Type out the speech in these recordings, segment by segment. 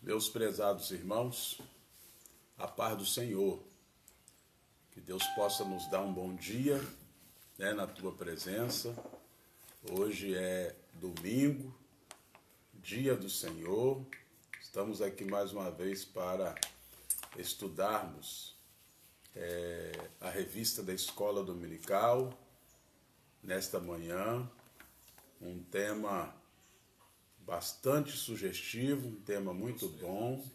Meus prezados irmãos, a paz do Senhor, que Deus possa nos dar um bom dia, na tua presença. Hoje é domingo, dia do Senhor. Estamos aqui mais uma vez para estudarmos a revista da Escola Dominical, nesta manhã, um tema bastante sugestivo, um tema muito bom,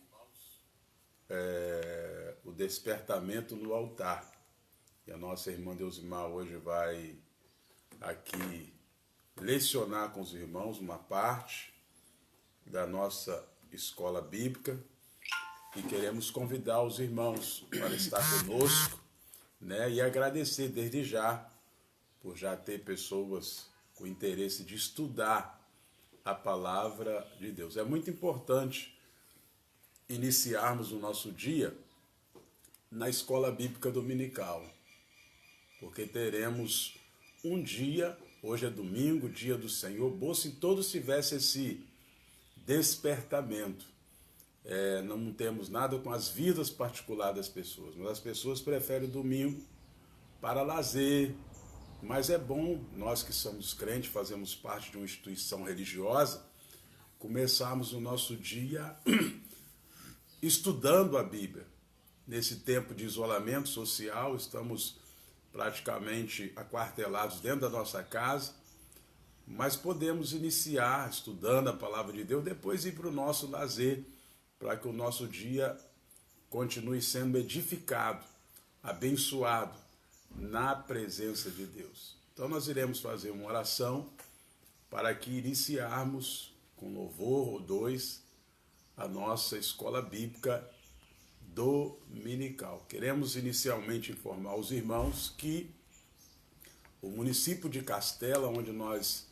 o despertamento no altar. E a nossa irmã Deusimar hoje vai aqui lecionar com os irmãos uma parte da nossa escola bíblica e queremos convidar os irmãos para estar conosco, e agradecer desde já por já ter pessoas com interesse de estudar a palavra de Deus. É muito importante iniciarmos o nosso dia na escola bíblica dominical, porque teremos um dia, hoje é domingo, dia do Senhor, bom se todos tivessem esse despertamento. Não temos nada com as vidas particulares das pessoas, mas as pessoas preferem o domingo para lazer. Mas é bom, nós que somos crentes, fazemos parte de uma instituição religiosa, começarmos o nosso dia estudando a Bíblia. Nesse tempo de isolamento social, estamos praticamente aquartelados dentro da nossa casa, mas podemos iniciar estudando a palavra de Deus, depois ir para o nosso lazer, para que o nosso dia continue sendo edificado, abençoado na presença de Deus. Então nós iremos fazer uma oração para que iniciarmos com louvor ou dois a nossa escola bíblica dominical. Queremos inicialmente informar os irmãos que o município de Castela, onde nós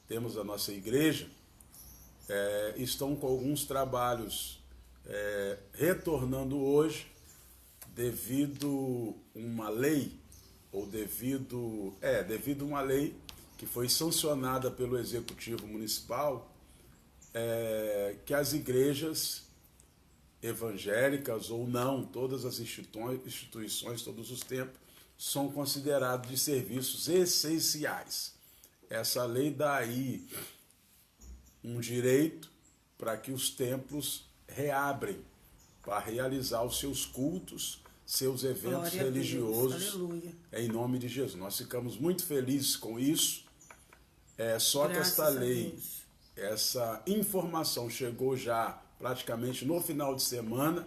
temos a nossa igreja, estão com alguns trabalhos retornando hoje devido uma lei, ou devido uma lei que foi sancionada pelo Executivo Municipal, que as igrejas evangélicas ou não, todas as instituições, todos os templos, são considerados de serviços essenciais. Essa lei dá aí um direito para que os templos reabrem para realizar os seus cultos, seus eventos religiosos, em nome de Jesus. Nós ficamos muito felizes com isso, só que esta lei, essa informação chegou já praticamente no final de semana,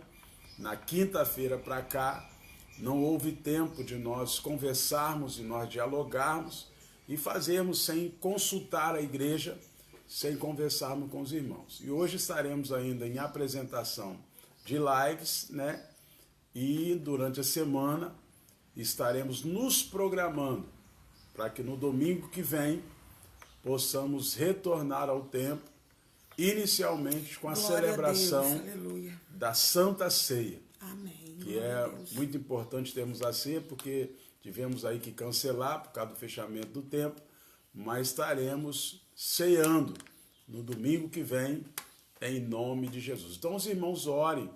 na quinta-feira para cá, não houve tempo de nós conversarmos e nós dialogarmos e fazermos sem consultar a igreja, sem conversarmos com os irmãos. E hoje estaremos ainda em apresentação de lives, e durante a semana estaremos nos programando para que no domingo que vem possamos retornar ao templo, inicialmente com a celebração da Santa Ceia. Amém. Que é muito importante termos a ceia, porque tivemos aí que cancelar por causa do fechamento do templo, mas estaremos ceando no domingo que vem, em nome de Jesus. Então os irmãos orem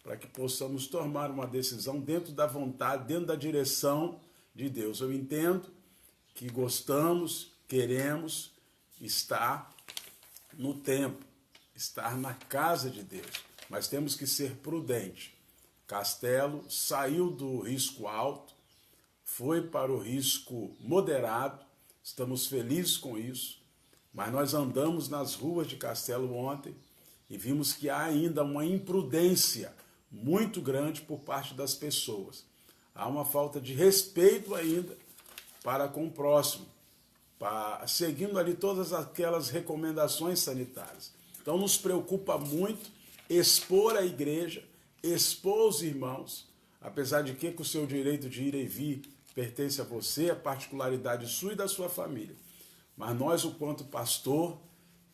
para que possamos tomar uma decisão dentro da vontade, dentro da direção de Deus. Eu entendo que gostamos, queremos estar no templo, estar na casa de Deus, mas temos que ser prudentes. Castelo saiu do risco alto, foi para o risco moderado, estamos felizes com isso, mas nós andamos nas ruas de Castelo ontem e vimos que há ainda uma imprudência muito grande por parte das pessoas. Há uma falta de respeito ainda para com o próximo, seguindo ali todas aquelas recomendações sanitárias. Então nos preocupa muito expor a igreja, expor os irmãos, apesar de que o seu direito de ir e vir pertence a você, a particularidade sua e da sua família. Mas nós, enquanto pastor,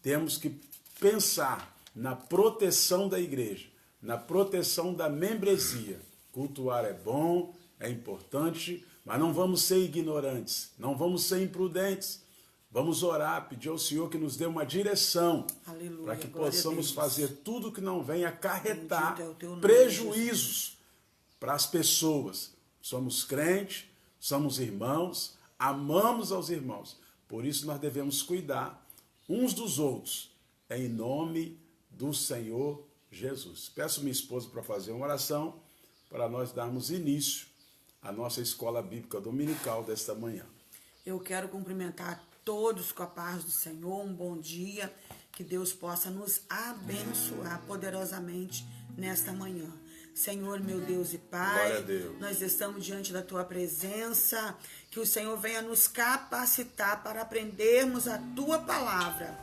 temos que pensar na proteção da igreja, na proteção da membresia. Cultuar é bom, é importante, mas não vamos ser ignorantes, não vamos ser imprudentes. Vamos orar, pedir ao Senhor que nos dê uma direção, Aleluia, para que glória a possamos Deus. fazer tudo que não venha acarretar Bendito é o teu nome, prejuízos para as pessoas. Somos crentes, somos irmãos, amamos aos irmãos. Por isso nós devemos cuidar uns dos outros, em nome do Senhor Jesus. Peço minha esposa para fazer uma oração, para nós darmos início à nossa escola bíblica dominical desta manhã. Eu quero cumprimentar todos com a paz do Senhor, um bom dia, que Deus possa nos abençoar poderosamente nesta manhã. Senhor, meu Deus e Pai, Glória a Deus. Nós estamos diante da Tua presença, que o Senhor venha nos capacitar para aprendermos a Tua palavra.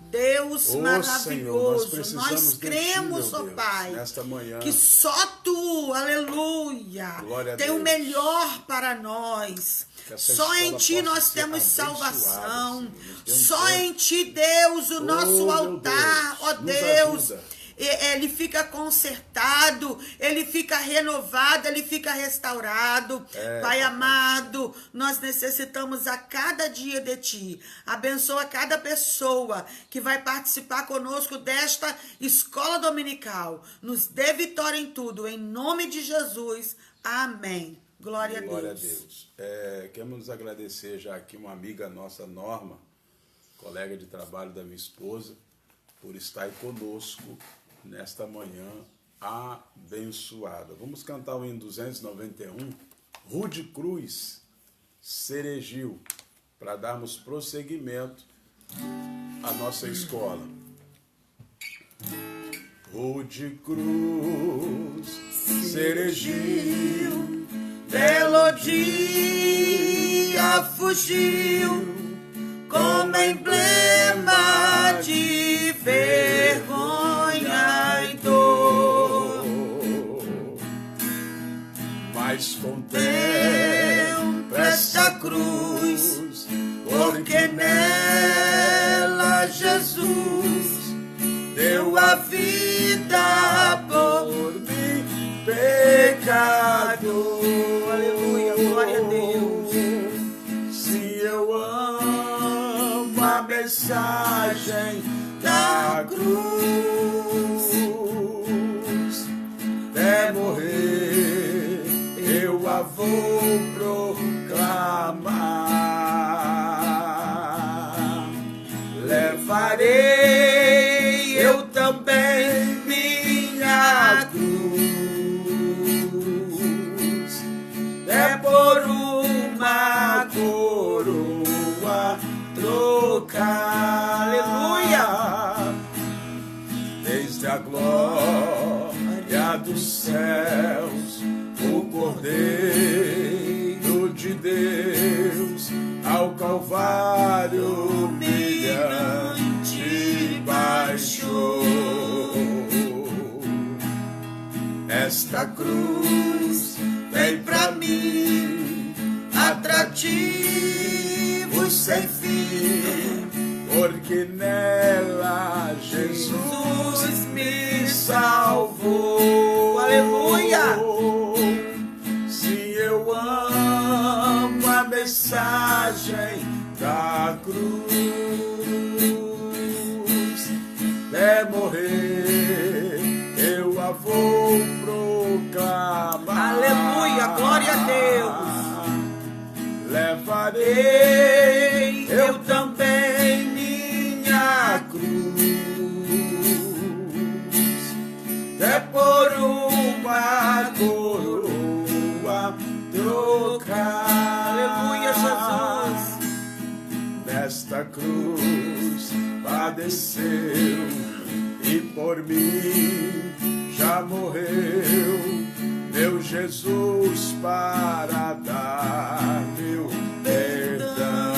Deus maravilhoso, Senhor, nós precisamos nós cremos, de ti, meu ó Deus, Pai, nesta manhã, que só Tu, aleluia, Glória a tem o Deus. melhor para nós. Que essa Só em escola Ti possa nós ser temos abençoada, salvação. Senhor. Nos dê um Só tempo. em Ti, Deus, o nosso meu altar, Deus, ó nos Deus. ajuda. Ele fica consertado, ele fica renovado, ele fica restaurado. Pai amado, nós necessitamos a cada dia de Ti. Abençoa cada pessoa que vai participar conosco desta escola dominical. Nos dê vitória em tudo, em nome de Jesus. Amém. Glória a Deus. Glória a Deus. Queremos agradecer já aqui uma amiga nossa, Norma, colega de trabalho da minha esposa, por estar aí conosco nesta manhã abençoada. Vamos cantar o hino 291, Rude Cruz, Ceregil, para darmos prosseguimento à nossa escola. Rude Cruz, Ceregil, belo dia fugiu como emblema de vergonha e dor, mas contempla esta cruz, porque nela Jesus deu a vida por mim, pecador. Aleluia, glória a Deus. Se eu amo a mensagem da cruz, até morrer eu a vou proclamar. Levarei eu também minha cruz, é por uma coroa trocar. Aleluia! Desde a glória dos céus, o Cordeiro de Deus ao Calvário humilhante baixou. Esta cruz vem pra mim, atrativo sem fim, porque nela Jesus me salvou. Aleluia! Se eu amo a mensagem da cruz, até morrer eu a vou proclamar. Aleluia, glória a Deus. Levarei eu também minha cruz, é por uma coroa trocar. Aleluia, Jesus. Nesta cruz padeceu e por mim já morreu meu Jesus para dar meu perdão.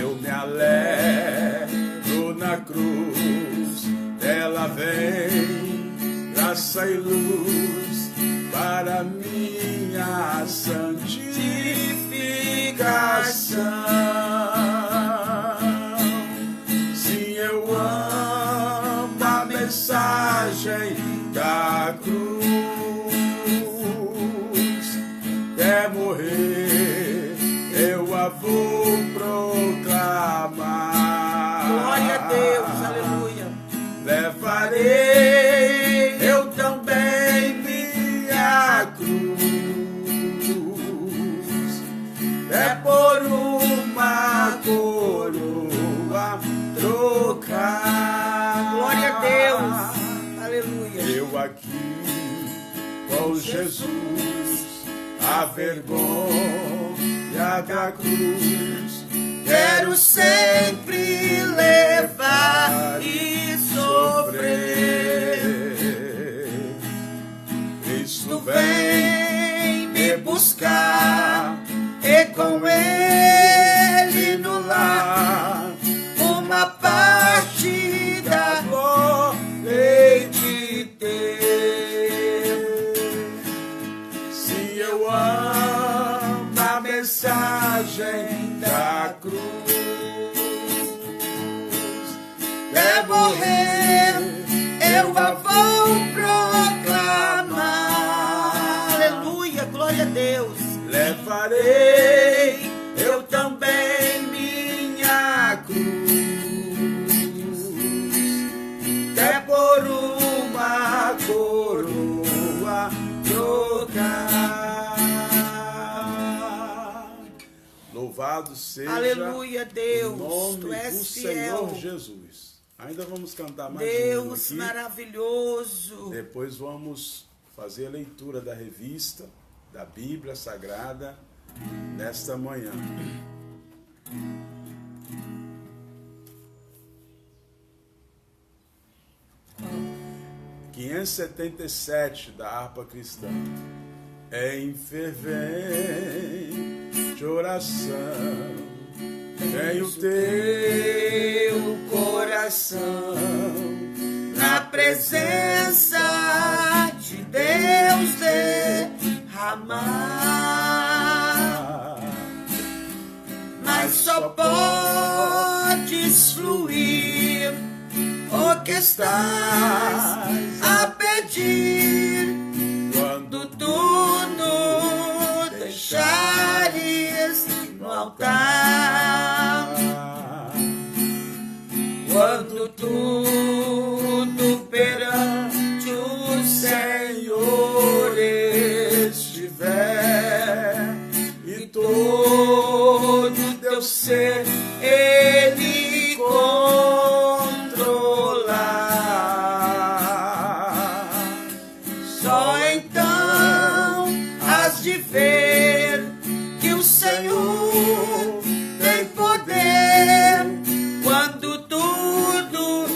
Eu me alegro na cruz, dela vem graça e luz para minha santificação. Se eu amo a mensagem da cruz, até morrer eu a vou proclamar. Glória a Deus, aleluia. Levarei eu também minha cruz, é por uma coroa trocar. Glória a Deus, aleluia. Eu aqui com Jesus, a vergonha da cruz, quero sempre levar e sofrer. Cristo vem me buscar e com Ele no lar uma parte da glória de ter. Se eu amo a mensagem da cruz, é morrer, eu a vou proclamar. Aleluia, glória a Deus. Levarei eu também minha cruz, é por uma coroa trocar. Louvado seja Aleluia, Deus, o nome tu és do fiel. Senhor Jesus. Ainda vamos cantar mais Deus um aqui. maravilhoso. Depois vamos fazer a leitura da revista, da Bíblia Sagrada, nesta manhã. Qual? 577 da harpa cristã. Em fervente oração, vem o teu coração na presença de Deus derramar, mas só podes fluir o que estás a pedir quando tudo deixares no altar, quando tudo perante o Senhor estiver e todo teu ser Ele controlar. Só então has de ver que o Senhor tem poder quando tudo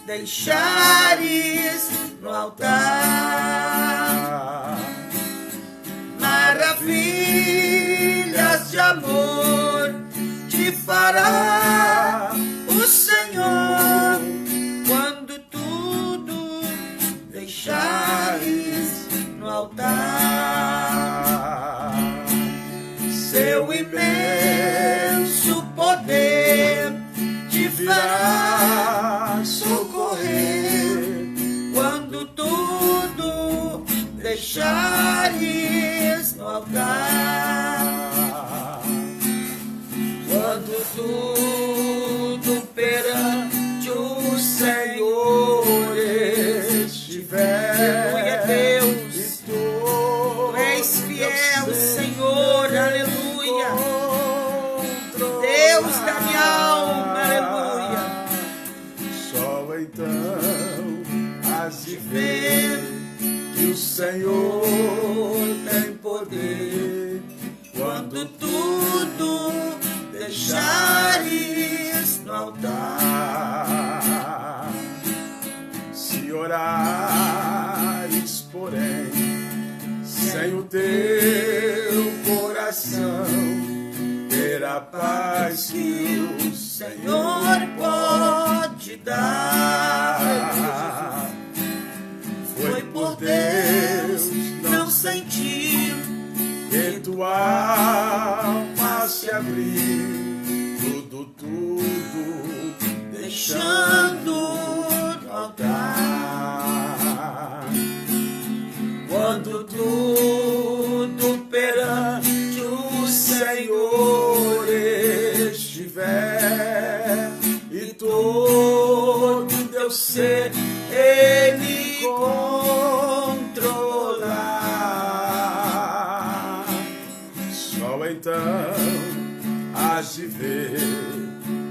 deixares no altar. Maravilhas de amor te fará o Senhor quando tudo deixares no altar. Seu imenso poder te fará socorrer quando tudo deixares no altar. Quando tudo perante o Senhor estiver. Aleluia, Deus. E tu és fiel, Senhor, aleluia. Deus da minha alma, aleluia. Só então has de ver que o Senhor tem poder quando tudo deixares no altar. Se orares, porém, sem o teu coração, ter a paz que o Senhor pode dar. Foi por Deus não sentir que tua alma se abriu, tudo deixando no altar. Quando tudo perante o Senhor meu ser Ele controlar. Só então hás de ver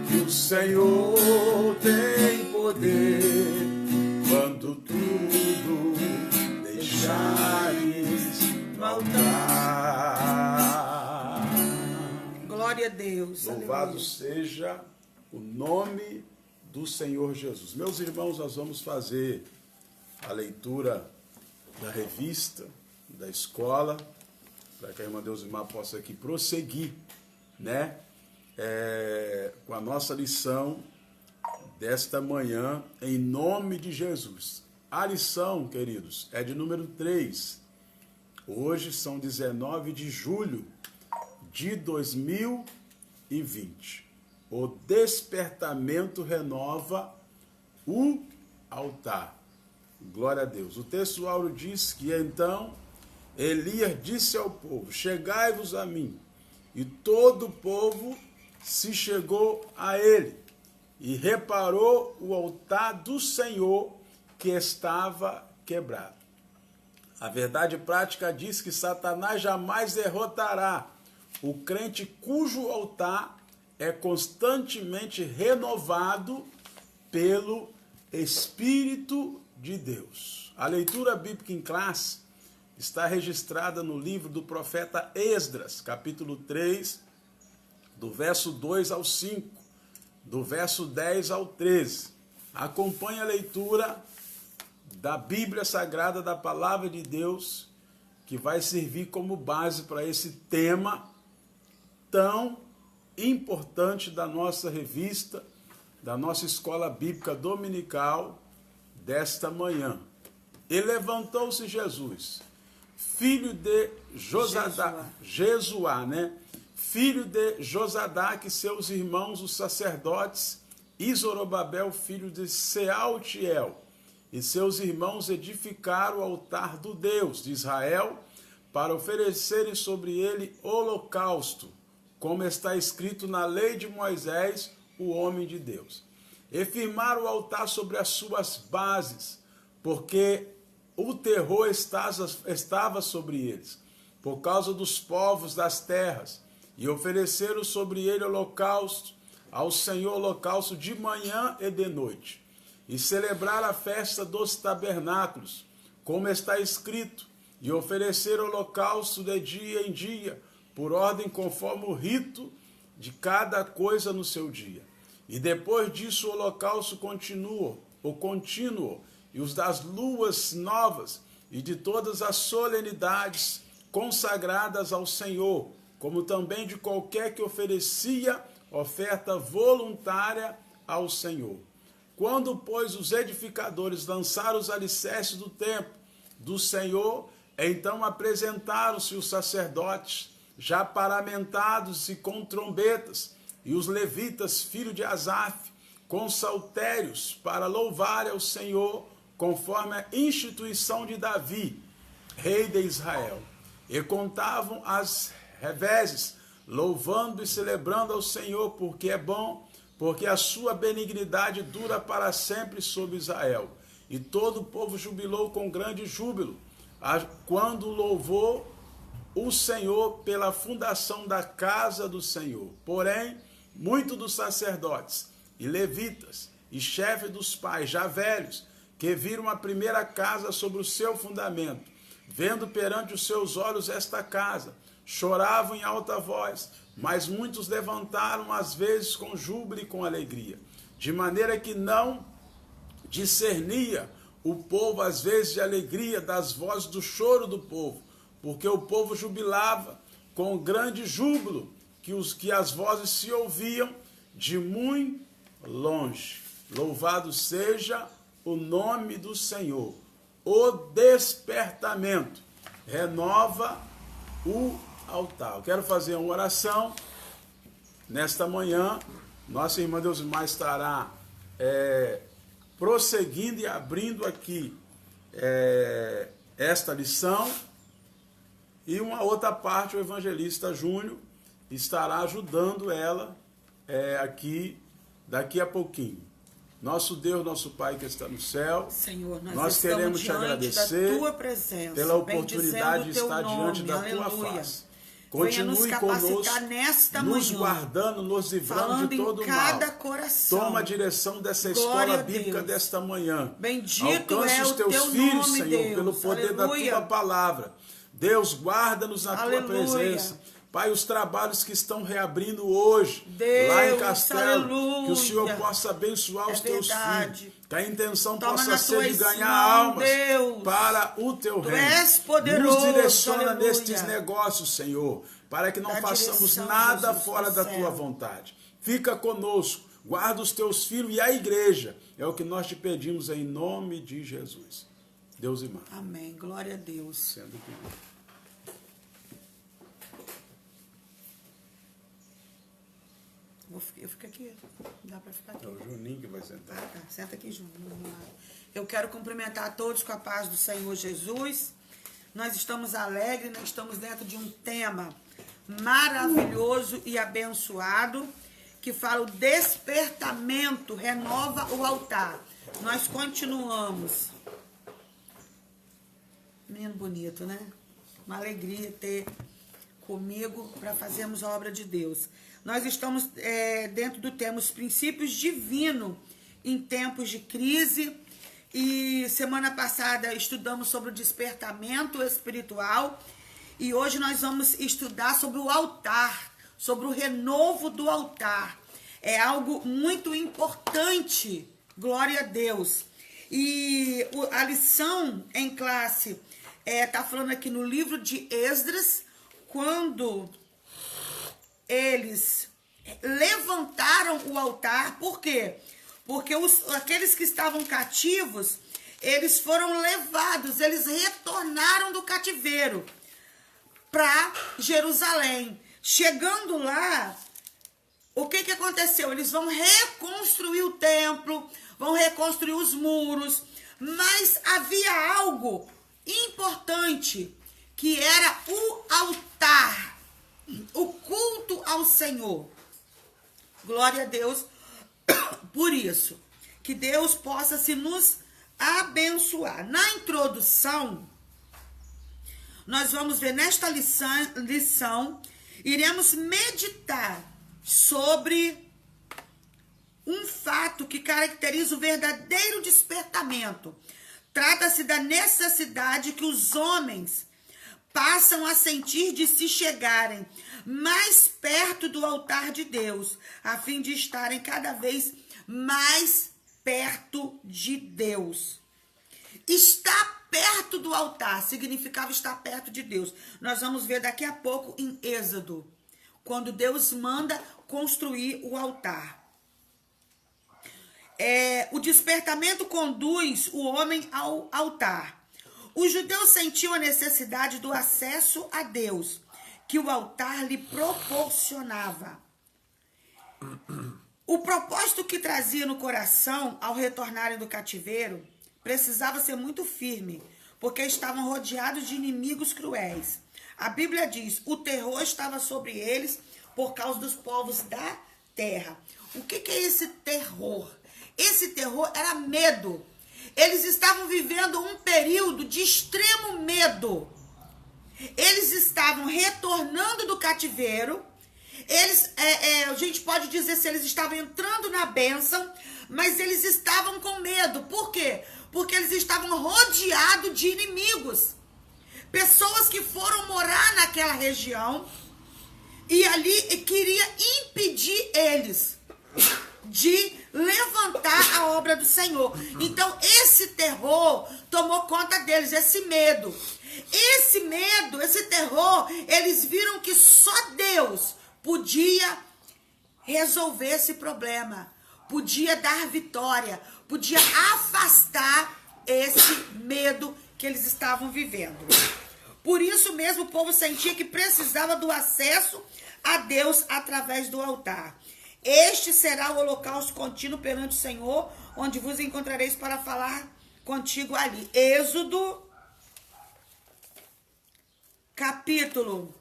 que o Senhor tem poder quando tudo deixares no altar. Glória a Deus. Louvado Aleluia. seja o nome do Senhor Jesus. Meus irmãos, nós vamos fazer a leitura da revista, da escola, para que a irmã Deusimar possa aqui prosseguir, né? Com a nossa lição desta manhã, em nome de Jesus. A lição, queridos, é de número 3. Hoje são 19 de julho de 2020. O despertamento renova o altar. Glória a Deus. O texto áureo diz que então Elias disse ao povo: chegai-vos a mim. E todo o povo se chegou a ele e reparou o altar do Senhor que estava quebrado. A verdade prática diz que Satanás jamais derrotará o crente cujo altar é constantemente renovado pelo Espírito de Deus. A leitura bíblica em classe está registrada no livro do profeta Esdras, capítulo 3, do verso 2 ao 5, do verso 10 ao 13. Acompanhe a leitura da Bíblia Sagrada, da Palavra de Deus, que vai servir como base para esse tema tão importante da nossa revista, da nossa escola bíblica dominical desta manhã. E levantou-se Jesus, filho de Jesuá, né? Filho de Josadaque, e seus irmãos, os sacerdotes, e Zorobabel, filho de Sealtiel, e seus irmãos edificaram o altar do Deus de Israel para oferecerem sobre ele holocausto, como está escrito na lei de Moisés, o homem de Deus. E firmaram o altar sobre as suas bases, porque o terror estava sobre eles, por causa dos povos das terras, e ofereceram sobre ele holocausto, ao Senhor holocausto de manhã e de noite, e celebraram a festa dos tabernáculos, como está escrito, e ofereceram holocausto de dia em dia, por ordem conforme o rito de cada coisa no seu dia. E depois disso o holocausto contínuo, e os das luas novas, e de todas as solenidades consagradas ao Senhor, como também de qualquer que oferecia oferta voluntária ao Senhor. Quando, pois, os edificadores lançaram os alicerces do templo do Senhor, então apresentaram-se os sacerdotes, já paramentados e com trombetas, e os levitas, filho de Asaf, com saltérios, para louvar ao Senhor, conforme a instituição de Davi, rei de Israel. E contavam as reveses, louvando e celebrando ao Senhor, porque é bom, porque a sua benignidade dura para sempre sobre Israel. E todo o povo jubilou com grande júbilo, quando louvou o Senhor pela fundação da casa do Senhor. Porém, muitos dos sacerdotes e levitas e chefes dos pais, já velhos, que viram a primeira casa sobre o seu fundamento, vendo perante os seus olhos esta casa, choravam em alta voz, mas muitos levantaram às vezes com júbilo e com alegria, de maneira que não discernia o povo às vezes de alegria das vozes do choro do povo, porque o povo jubilava com grande júbilo, que as vozes se ouviam de muito longe. Louvado seja o nome do Senhor. O despertamento renova o altar. Eu quero fazer uma oração nesta manhã. Nossa irmã Deusimar estará prosseguindo e abrindo aqui esta lição. E uma outra parte, o evangelista Júnior estará ajudando ela aqui daqui a pouquinho. Nosso Deus, nosso Pai que está no céu, Senhor, nós queremos te agradecer da tua presença, pela oportunidade de estar diante da tua aleluia. face. Venha nos Continue capacitar conosco, nesta nos manhã, guardando, nos livrando falando de todo em o mal. cada coração. Toma a direção dessa Glória escola a bíblica Deus. desta manhã. Bendito Alcance é os o teus teu filhos, nome, Senhor, Deus. pelo poder Aleluia. da tua palavra. Deus, guarda-nos na tua Aleluia. presença. Pai, os trabalhos que estão reabrindo hoje, Deus, lá em Castelo, aleluia. que o Senhor possa abençoar os teus verdade. filhos. Que a intenção Toma possa na ser tua de ganhar mão, almas Deus. para o teu Tu reino. és poderoso, Nos direciona aleluia. nestes negócios, Senhor, para que não Dá façamos direção, nada Jesus, fora do da céu. tua vontade. Fica conosco, guarda os teus filhos e a igreja. É o que nós te pedimos em nome de Jesus. Deus e mãe. Amém. Glória a Deus. Sendo que... Eu fico aqui. Dá para ficar aqui. É o Juninho que vai sentar. Tá. Senta aqui, Júnior. Vamos lá. Eu quero cumprimentar a todos com a paz do Senhor Jesus. Nós estamos alegres, nós estamos dentro de um tema maravilhoso e abençoado, que fala o despertamento, renova o altar. Nós continuamos. Menino bonito, né? Uma alegria ter comigo para fazermos a obra de Deus. Nós estamos dentro do tema os princípios divinos em tempos de crise. E semana passada estudamos sobre o despertamento espiritual. E hoje nós vamos estudar sobre o altar, sobre o renovo do altar. É algo muito importante, glória a Deus. E a lição em classe está falando aqui no livro de Esdras, quando eles levantaram o altar. Por quê? Porque aqueles que estavam cativos, eles foram levados, eles retornaram do cativeiro para Jerusalém. Chegando lá, o que aconteceu? Eles vão reconstruir o templo, vão reconstruir os muros, mas havia algo importante, que era o altar, o culto ao Senhor. Glória a Deus por isso. Que Deus possa se nos abençoar. Na introdução, nós vamos ver nesta lição, iremos meditar sobre um fato que caracteriza o verdadeiro despertamento. Trata-se da necessidade que os homens passam a sentir de se chegarem mais perto do altar de Deus, a fim de estarem cada vez mais perto de Deus. Estar perto do altar significava estar perto de Deus. Nós vamos ver daqui a pouco em Êxodo, quando Deus manda construir o altar. O despertamento conduz o homem ao altar. O judeu sentiu a necessidade do acesso a Deus, que o altar lhe proporcionava. O propósito que trazia no coração ao retornarem do cativeiro precisava ser muito firme, porque estavam rodeados de inimigos cruéis. A Bíblia diz: o terror estava sobre eles por causa dos povos da terra. O que é esse terror? Esse terror era medo. Eles estavam vivendo um período de extremo medo. Eles estavam retornando do cativeiro. A gente pode dizer se eles estavam entrando na bênção, mas eles estavam com medo. Por quê? Porque eles estavam rodeados de inimigos. Pessoas que foram morar naquela região e ali queria impedir eles de levantar a obra do Senhor. Então, esse terror tomou conta deles, esse medo. Esse medo, esse terror, eles viram que só Deus podia resolver esse problema, podia dar vitória, podia afastar esse medo que eles estavam vivendo. Por isso mesmo o povo sentia que precisava do acesso a Deus através do altar. Este será o holocausto contínuo perante o Senhor, onde vos encontrareis para falar contigo ali. Êxodo, capítulo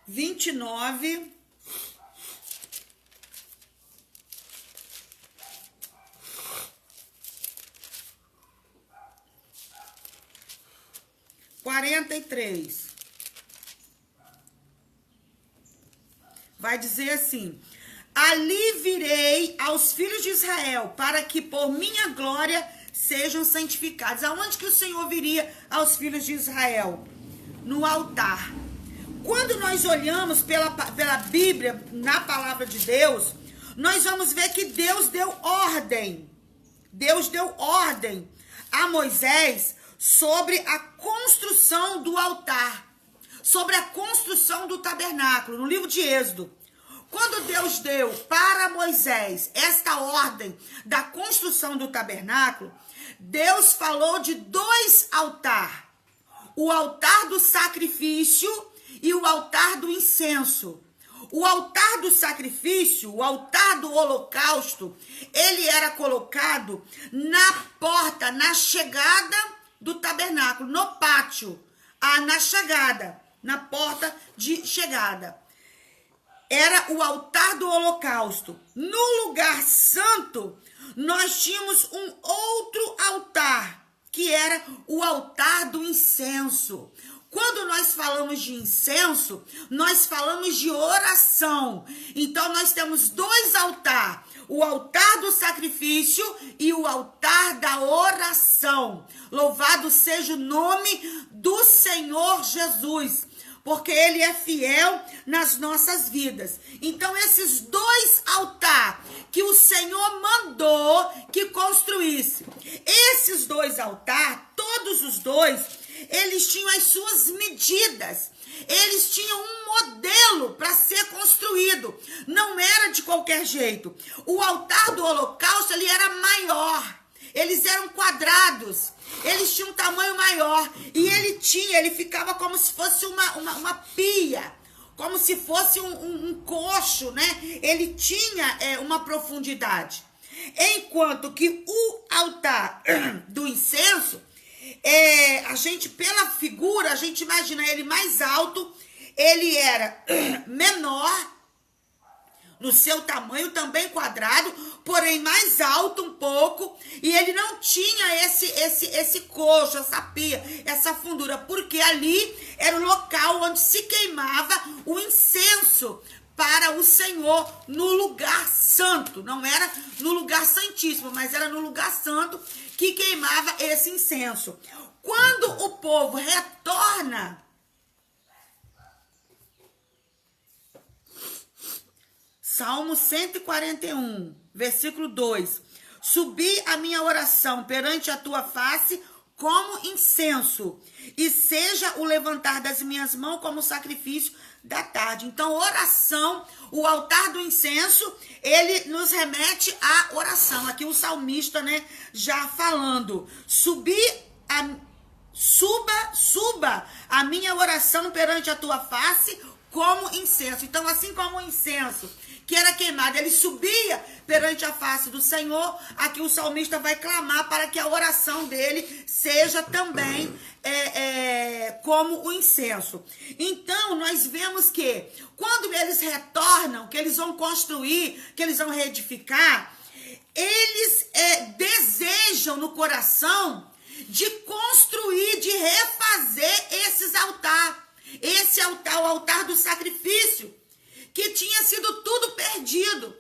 29, 43. Vai dizer assim: ali virei aos filhos de Israel, para que por minha glória sejam santificados. Aonde que o Senhor viria aos filhos de Israel? No altar. Quando nós olhamos pela Bíblia, na palavra de Deus, nós vamos ver que Deus deu ordem. Deus deu ordem a Moisés sobre a construção do altar, sobre a construção do tabernáculo, no livro de Êxodo. Quando Deus deu para Moisés esta ordem da construção do tabernáculo, Deus falou de 2 altares: o altar do sacrifício e o altar do incenso. O altar do sacrifício, o altar do holocausto, ele era colocado na porta, na chegada do tabernáculo, no pátio, na chegada, na porta de chegada. Era o altar do holocausto. No lugar santo, nós tínhamos um outro altar, que era o altar do incenso. Quando nós falamos de incenso, nós falamos de oração. Então, nós temos 2 altares: o altar do sacrifício e o altar da oração. Louvado seja o nome do Senhor Jesus, porque Ele é fiel nas nossas vidas. Então, esses 2 altares que o Senhor mandou que construísse, esses 2 altares, todos os 2, eles tinham as suas medidas, eles tinham um modelo para ser construído, não era de qualquer jeito. O altar do holocausto, ele era maior, eles eram quadrados, eles tinham um tamanho maior, e ele ficava como se fosse uma pia, como se fosse um coxo, né? Ele tinha uma profundidade. Enquanto que o altar do incenso, a gente, pela figura, a gente imagina ele mais alto, ele era menor no seu tamanho, também quadrado, porém mais alto um pouco, e ele não tinha esse coxo, essa pia, essa fundura, porque ali era o local onde se queimava o incenso para o Senhor, no lugar santo. Não era no lugar santíssimo, mas era no lugar santo que queimava esse incenso. Quando o povo retorna, Salmo 141, versículo 2: subi a minha oração perante a tua face como incenso, e seja o levantar das minhas mãos como sacrifício da tarde. Então, oração, o altar do incenso, ele nos remete à oração. Aqui o salmista, né, já falando: suba a minha oração perante a tua face como incenso. Então, assim como o incenso que era queimado, ele subia perante a face do Senhor, aqui o salmista vai clamar para que a oração dele seja também como o incenso. Então, nós vemos que quando eles retornam, que eles vão construir, que eles vão reedificar, eles desejam no coração de construir, de refazer esses altares. Esse altar, o altar do sacrifício, que tinha sido tudo perdido.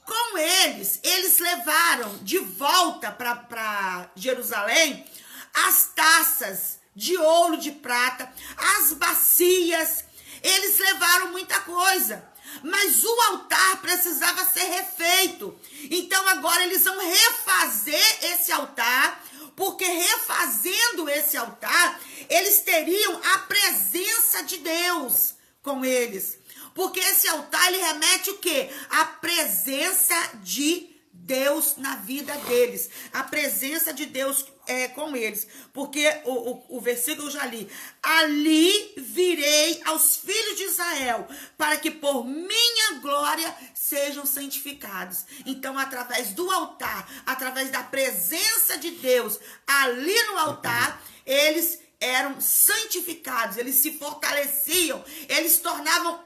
Com eles levaram de volta para Jerusalém as taças de ouro, de prata, as bacias. Eles levaram muita coisa, mas o altar precisava ser refeito. Então agora eles vão refazer esse altar, porque refazendo esse altar, eles teriam a presença de Deus com eles. Porque esse altar, ele remete o quê? A presença de Deus na vida deles. A presença de Deus com eles. Porque o versículo eu já li. Ali virei aos filhos de Israel, para que por minha glória sejam santificados. Então, através do altar, através da presença de Deus, ali no altar, eles eram santificados, eles se fortaleciam, eles se tornavam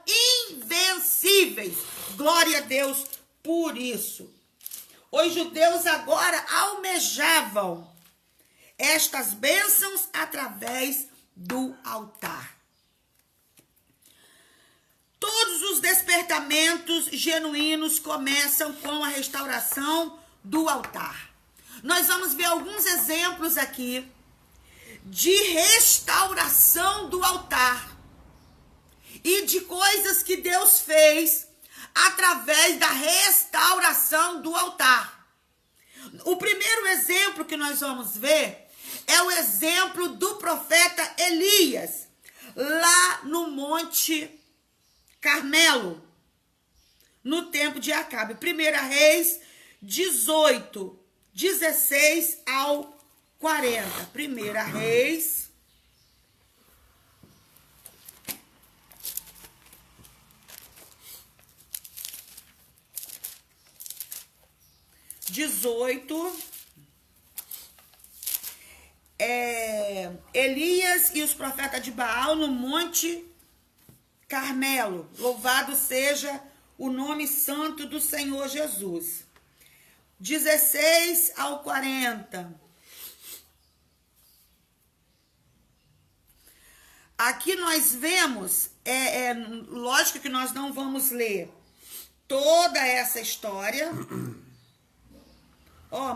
invencíveis. Glória a Deus por isso. Os judeus agora almejavam estas bênçãos através do altar. Todos os despertamentos genuínos começam com a restauração do altar. Nós vamos ver alguns exemplos aqui de restauração do altar e de coisas que Deus fez através da restauração do altar. O primeiro exemplo que nós vamos ver é o exemplo do profeta Elias, lá no Monte Carmelo, no tempo de Acabe. 1 Reis 18, 16 ao 40. 1 Reis 18. Elias e os profetas de Baal no Monte Carmelo. Louvado seja o nome santo do Senhor Jesus. 16 ao 40. Aqui nós vemos, lógico que nós não vamos ler toda essa história.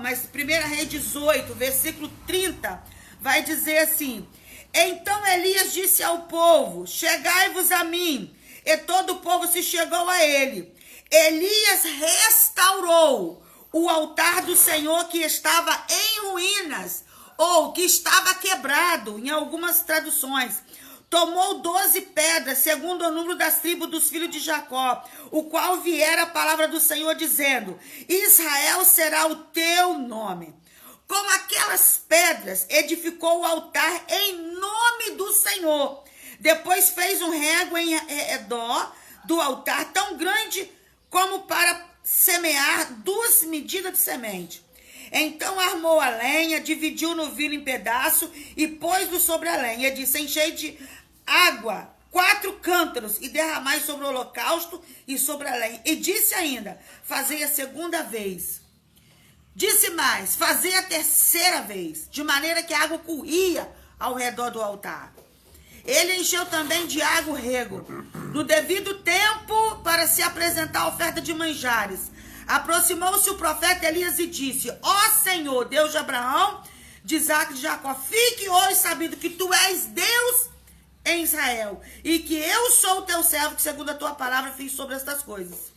Mas 1 Reis 18, versículo 30, vai dizer assim: Então Elias disse ao povo, chegai-vos a mim. E todo o povo se chegou a ele. Elias restaurou o altar do Senhor que estava em ruínas, ou que estava quebrado, em algumas traduções. Tomou 12 pedras, segundo o número das tribos dos filhos de Jacó, o qual viera a palavra do Senhor, dizendo: Israel será o teu nome. Com aquelas pedras, edificou o altar em nome do Senhor. Depois fez um rego em redor do altar, tão grande como para semear 2 medidas de semente. Então armou a lenha, dividiu o novilho em pedaço e pôs-o sobre a lenha. E disse: enchei de água 4 cântaros e derramai sobre o holocausto e sobre a lenha. E disse ainda: fazei a segunda vez. Disse mais: fazei a terceira vez, de maneira que a água corria ao redor do altar. Ele encheu também de água o rego, no devido tempo, para se apresentar a oferta de manjares. Aproximou-se o profeta Elias e disse: Ó Senhor, Deus de Abraão, de Isaque e de Jacó, fique hoje sabido que tu és Deus em Israel, e que eu sou o teu servo, que segundo a tua palavra fiz sobre estas coisas.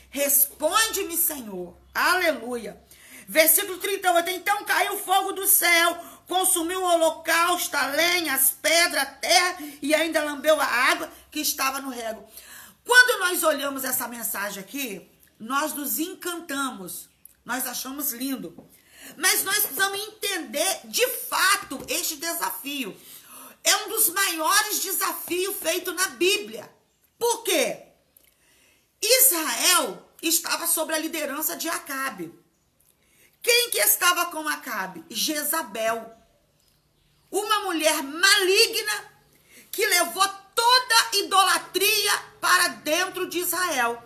Responde-me, Senhor. Aleluia. Versículo 38. Então caiu fogo do céu, consumiu o holocausto, a lenha, as pedras, a terra, e ainda lambeu a água que estava no rego. Quando nós olhamos essa mensagem aqui, nós nos encantamos, nós achamos lindo. Mas nós precisamos entender, de fato, este desafio. É um dos maiores desafios feitos na Bíblia. Por quê? Israel estava sob a liderança de Acabe. Quem que estava com Acabe? Jezabel. Uma mulher maligna que levou toda a idolatria para dentro de Israel.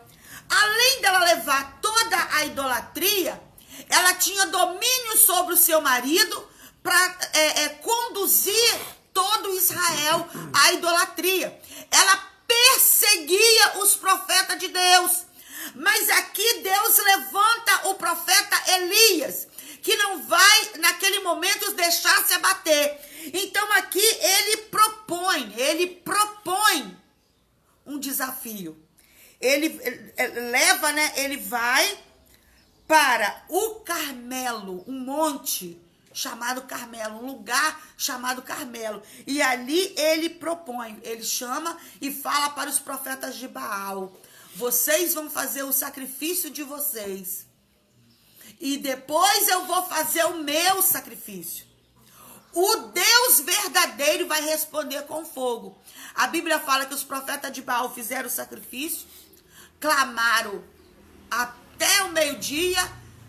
Além dela levar toda a idolatria, ela tinha domínio sobre o seu marido para conduzir todo Israel à idolatria. Ela perseguia os profetas de Deus. Mas aqui Deus levanta o profeta Elias, que não vai, naquele momento, deixar se abater. Então aqui ele propõe um desafio. Ele leva, ele vai para o Carmelo, um monte chamado Carmelo, um lugar chamado Carmelo. E ali ele propõe, ele chama e fala para os profetas de Baal: vocês vão fazer o sacrifício de vocês, e depois eu vou fazer o meu sacrifício. O Deus verdadeiro vai responder com fogo. A Bíblia fala que os profetas de Baal fizeram o sacrifício, clamaram até o meio-dia,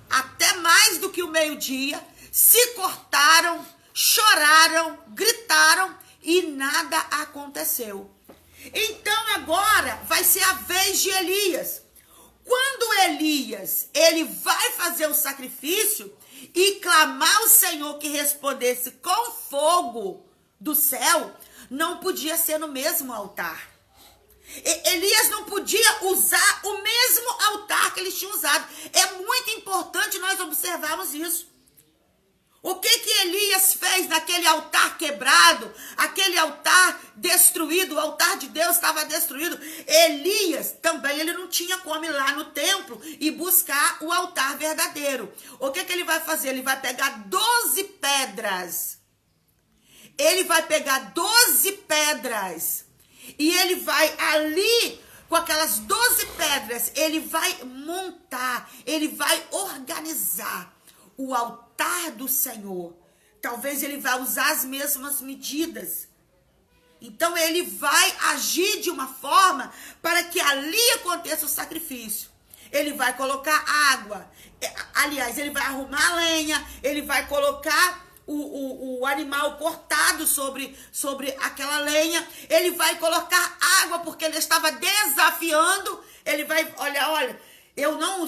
até mais do que o meio-dia, se cortaram, choraram, gritaram e nada aconteceu. Então agora vai ser a vez de Elias. Quando Elias, ele vai fazer o sacrifício e clamar ao Senhor que respondesse com fogo do céu, não podia ser no mesmo altar. Elias não podia usar o mesmo altar que eles tinham usado. É muito importante nós observarmos isso. O que Elias fez naquele altar quebrado, aquele altar destruído, o altar de Deus estava destruído. Elias também, ele não tinha como ir lá no templo e buscar o altar verdadeiro. O que ele vai fazer? Ele vai pegar 12 pedras. Ele vai pegar 12 pedras. E ele vai ali, com aquelas 12 pedras, ele vai montar, ele vai organizar o altar do Senhor. Talvez ele vai usar as mesmas medidas. Então ele vai agir de uma forma para que ali aconteça o sacrifício. Ele vai colocar água. Aliás, ele vai arrumar a lenha, ele vai colocar o animal cortado sobre aquela lenha. Ele vai colocar água, porque ele estava desafiando. Ele vai, olha,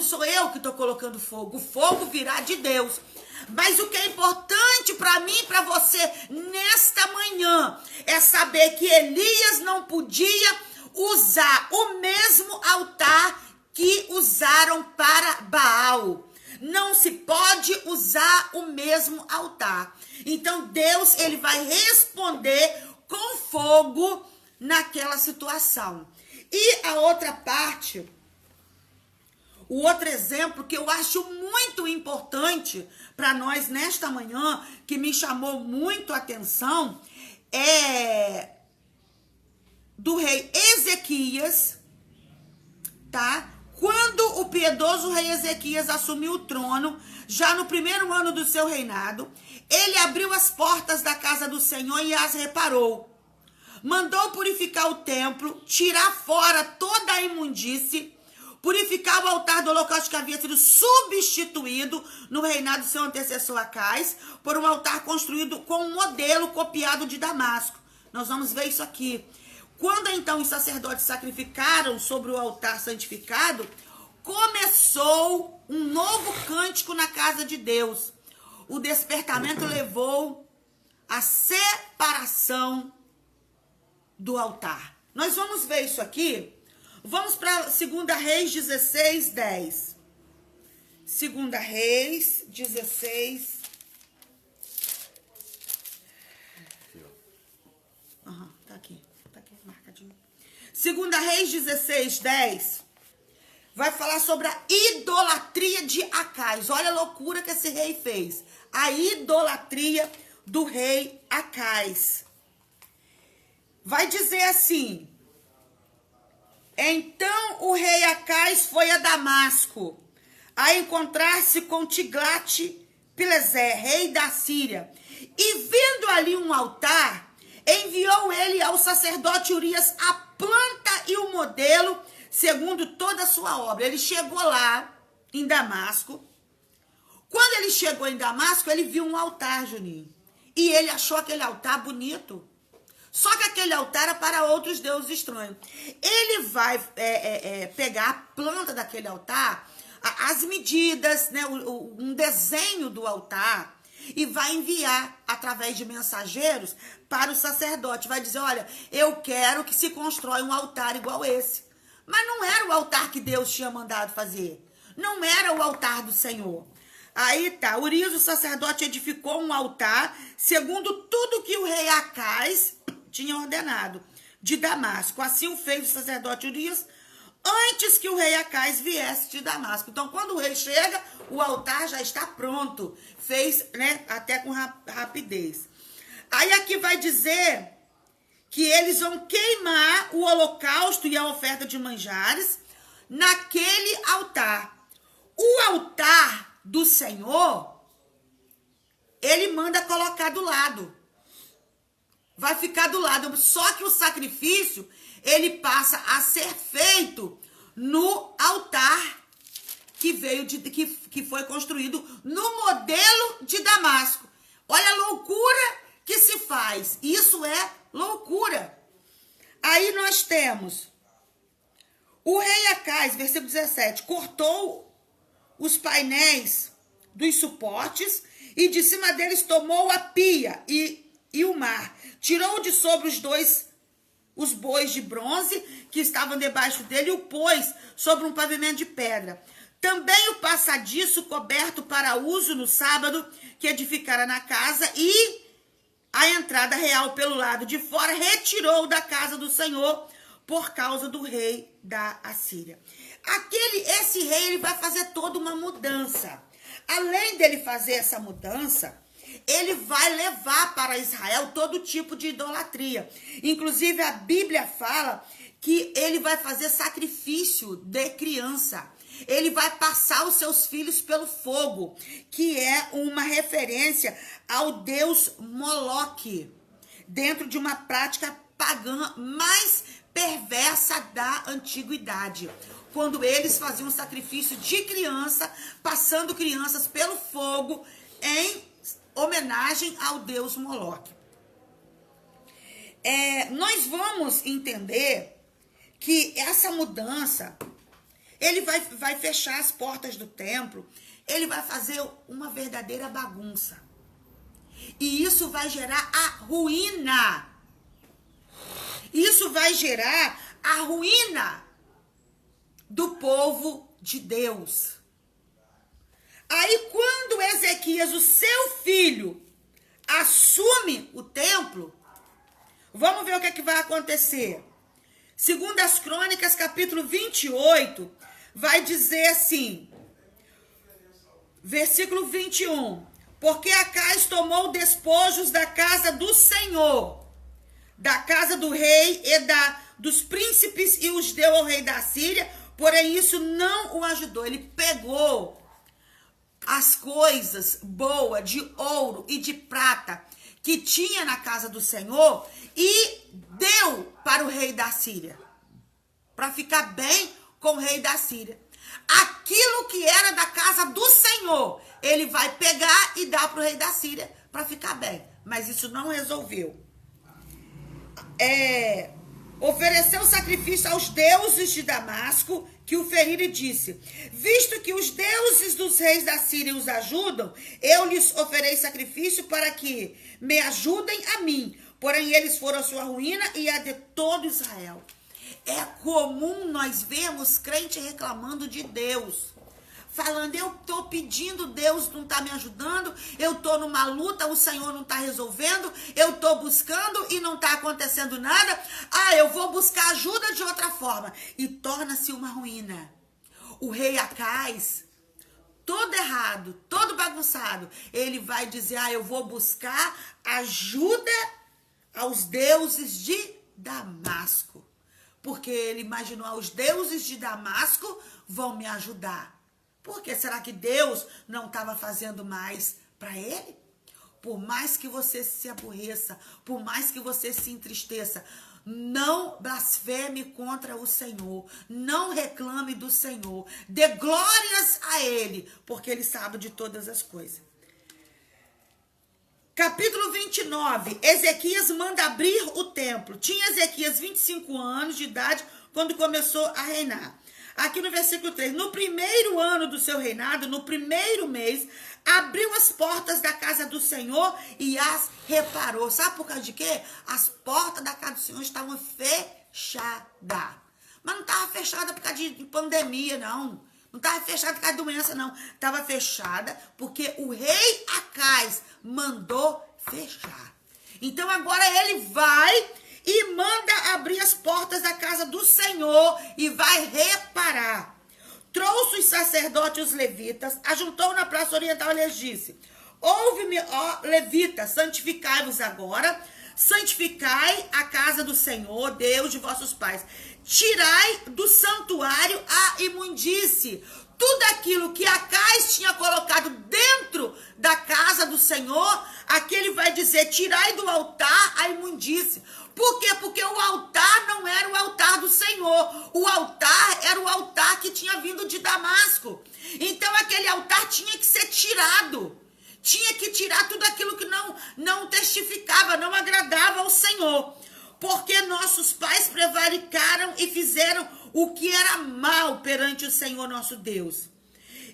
sou eu que estou colocando fogo. O fogo virá de Deus. Mas o que é importante para mim e para você nesta manhã é saber que Elias não podia usar o mesmo altar que usaram para Baal. Não se pode usar o mesmo altar. Então Deus, ele vai responder com fogo naquela situação. E a outra parte, o outro exemplo que eu acho muito importante para nós nesta manhã, que me chamou muito a atenção, é do rei Ezequias, tá? Quando o piedoso rei Ezequias assumiu o trono, já no primeiro ano do seu reinado, ele abriu as portas da casa do Senhor e as reparou. Mandou purificar o templo, tirar fora toda a imundície, purificar o altar do holocausto que havia sido substituído no reinado do seu antecessor Acais, por um altar construído com um modelo copiado de Damasco. Nós vamos ver isso aqui. Quando então os sacerdotes sacrificaram sobre o altar santificado, começou um novo cântico na casa de Deus. O despertamento levou à separação do altar. Nós vamos ver isso aqui. Vamos para 2 Reis 16, 10. 2 Reis 16. Tá aqui marcadinho. 2 Reis 16, 10. Vai falar sobre a idolatria de Acais. Olha a loucura que esse rei fez. A idolatria do rei Acais. Vai dizer assim: então o rei Acais foi a Damasco, a encontrar-se com Tiglat-Pileser, rei da Síria. E vendo ali um altar, enviou ele ao sacerdote Urias a planta e o modelo, segundo toda a sua obra. Ele chegou lá em Damasco. Quando ele chegou em Damasco, ele viu um altar, Juninho. E ele achou aquele altar bonito. Só que aquele altar era para outros deuses estranhos. Ele vai pegar a planta daquele altar, as medidas, né, um desenho do altar, e vai enviar através de mensageiros para o sacerdote. Vai dizer: olha, eu quero que se constrói um altar igual esse. Mas não era o altar que Deus tinha mandado fazer. Não era o altar do Senhor. Aí tá, Urias, o sacerdote, edificou um altar segundo tudo que o rei Acais tinha ordenado de Damasco. Assim o fez o sacerdote Urias antes que o rei Acais viesse de Damasco. Então, quando o rei chega, o altar já está pronto. Fez, né, até com rapidez. Aí aqui vai dizer que eles vão queimar o holocausto e a oferta de manjares naquele altar. O altar do Senhor, ele manda colocar do lado. Vai ficar do lado. Só que o sacrifício, ele passa a ser feito no altar que foi construído no modelo de Damasco. Olha a loucura que se faz. Isso é loucura. Aí nós temos o rei Acais, versículo 17, cortou os painéis dos suportes e de cima deles tomou a pia e e o mar. Tirou de sobre os bois de bronze que estavam debaixo dele e o pôs sobre um pavimento de pedra. Também o passadiço coberto para uso no sábado que edificara na casa e a entrada real pelo lado de fora retirou da casa do Senhor por causa do rei da Assíria. Esse rei, ele vai fazer toda uma mudança. Além dele fazer essa mudança, ele vai levar para Israel todo tipo de idolatria. Inclusive, a Bíblia fala que ele vai fazer sacrifício de criança. Ele vai passar os seus filhos pelo fogo, que é uma referência ao deus Moloque, dentro de uma prática pagã mais perversa da antiguidade, quando eles faziam sacrifício de criança, passando crianças pelo fogo em homenagem ao deus Moloque. Nós vamos entender que essa mudança, ele vai fechar as portas do templo, ele vai fazer uma verdadeira bagunça. E isso vai gerar a ruína. Isso vai gerar a ruína do povo de Deus. Aí, quando Ezequias, o seu filho, assume o templo, vamos ver o que vai acontecer. Segundo as Crônicas, capítulo 28, vai dizer assim, versículo 21, porque Acais tomou despojos da casa do Senhor, da casa do rei e dos príncipes e os deu ao rei da Síria, porém isso não o ajudou. Ele pegou as coisas boas de ouro e de prata que tinha na casa do Senhor e deu para o rei da Síria, para ficar bem com o rei da Síria. Aquilo que era da casa do Senhor, ele vai pegar e dar para o rei da Síria para ficar bem. Mas isso não resolveu. Ofereceu sacrifício aos deuses de Damasco, que o feriram e disse, visto que os deuses dos reis da Síria os ajudam, eu lhes ofereço sacrifício para que me ajudem a mim. Porém, eles foram a sua ruína e a de todo Israel. É comum nós vermos crente reclamando de Deus, falando, eu estou pedindo, Deus não está me ajudando, eu estou numa luta, o Senhor não está resolvendo, eu estou buscando e não está acontecendo nada, eu vou buscar ajuda de outra forma. E torna-se uma ruína. O rei Acais, todo errado, todo bagunçado, ele vai dizer, eu vou buscar ajuda aos deuses de Damasco. Porque ele imaginou, os deuses de Damasco vão me ajudar. Por que será que Deus não estava fazendo mais para ele? Por mais que você se aborreça, por mais que você se entristeça, não blasfeme contra o Senhor, não reclame do Senhor, dê glórias a Ele, porque Ele sabe de todas as coisas. Capítulo 29, Ezequias manda abrir o templo. Tinha Ezequias 25 anos de idade quando começou a reinar. Aqui no versículo 3, no primeiro ano do seu reinado, no primeiro mês, abriu as portas da casa do Senhor e as reparou. Sabe por causa de quê? As portas da casa do Senhor estavam fechadas. Mas não estava fechada por causa de pandemia, não. Não estava fechada por causa de doença, não. Estava fechada porque o rei Acais mandou fechar. Então agora ele vai e manda abrir as portas da casa do Senhor e vai reparar. Trouxe os sacerdotes e os levitas, ajuntou na praça oriental e lhes disse, ouve-me, ó levitas, santificai-vos agora, santificai a casa do Senhor, Deus de vossos pais. Tirai do santuário a imundície. Tudo aquilo que Acais tinha colocado dentro da casa do Senhor, aqui ele vai dizer, tirai do altar a imundície. Por quê? Porque o altar não era o altar do Senhor. O altar era o altar que tinha vindo de Damasco. Então aquele altar tinha que ser tirado. Tinha que tirar tudo aquilo que não testificava, não agradava ao Senhor. Porque nossos pais prevaricaram e fizeram o que era mal perante o Senhor nosso Deus.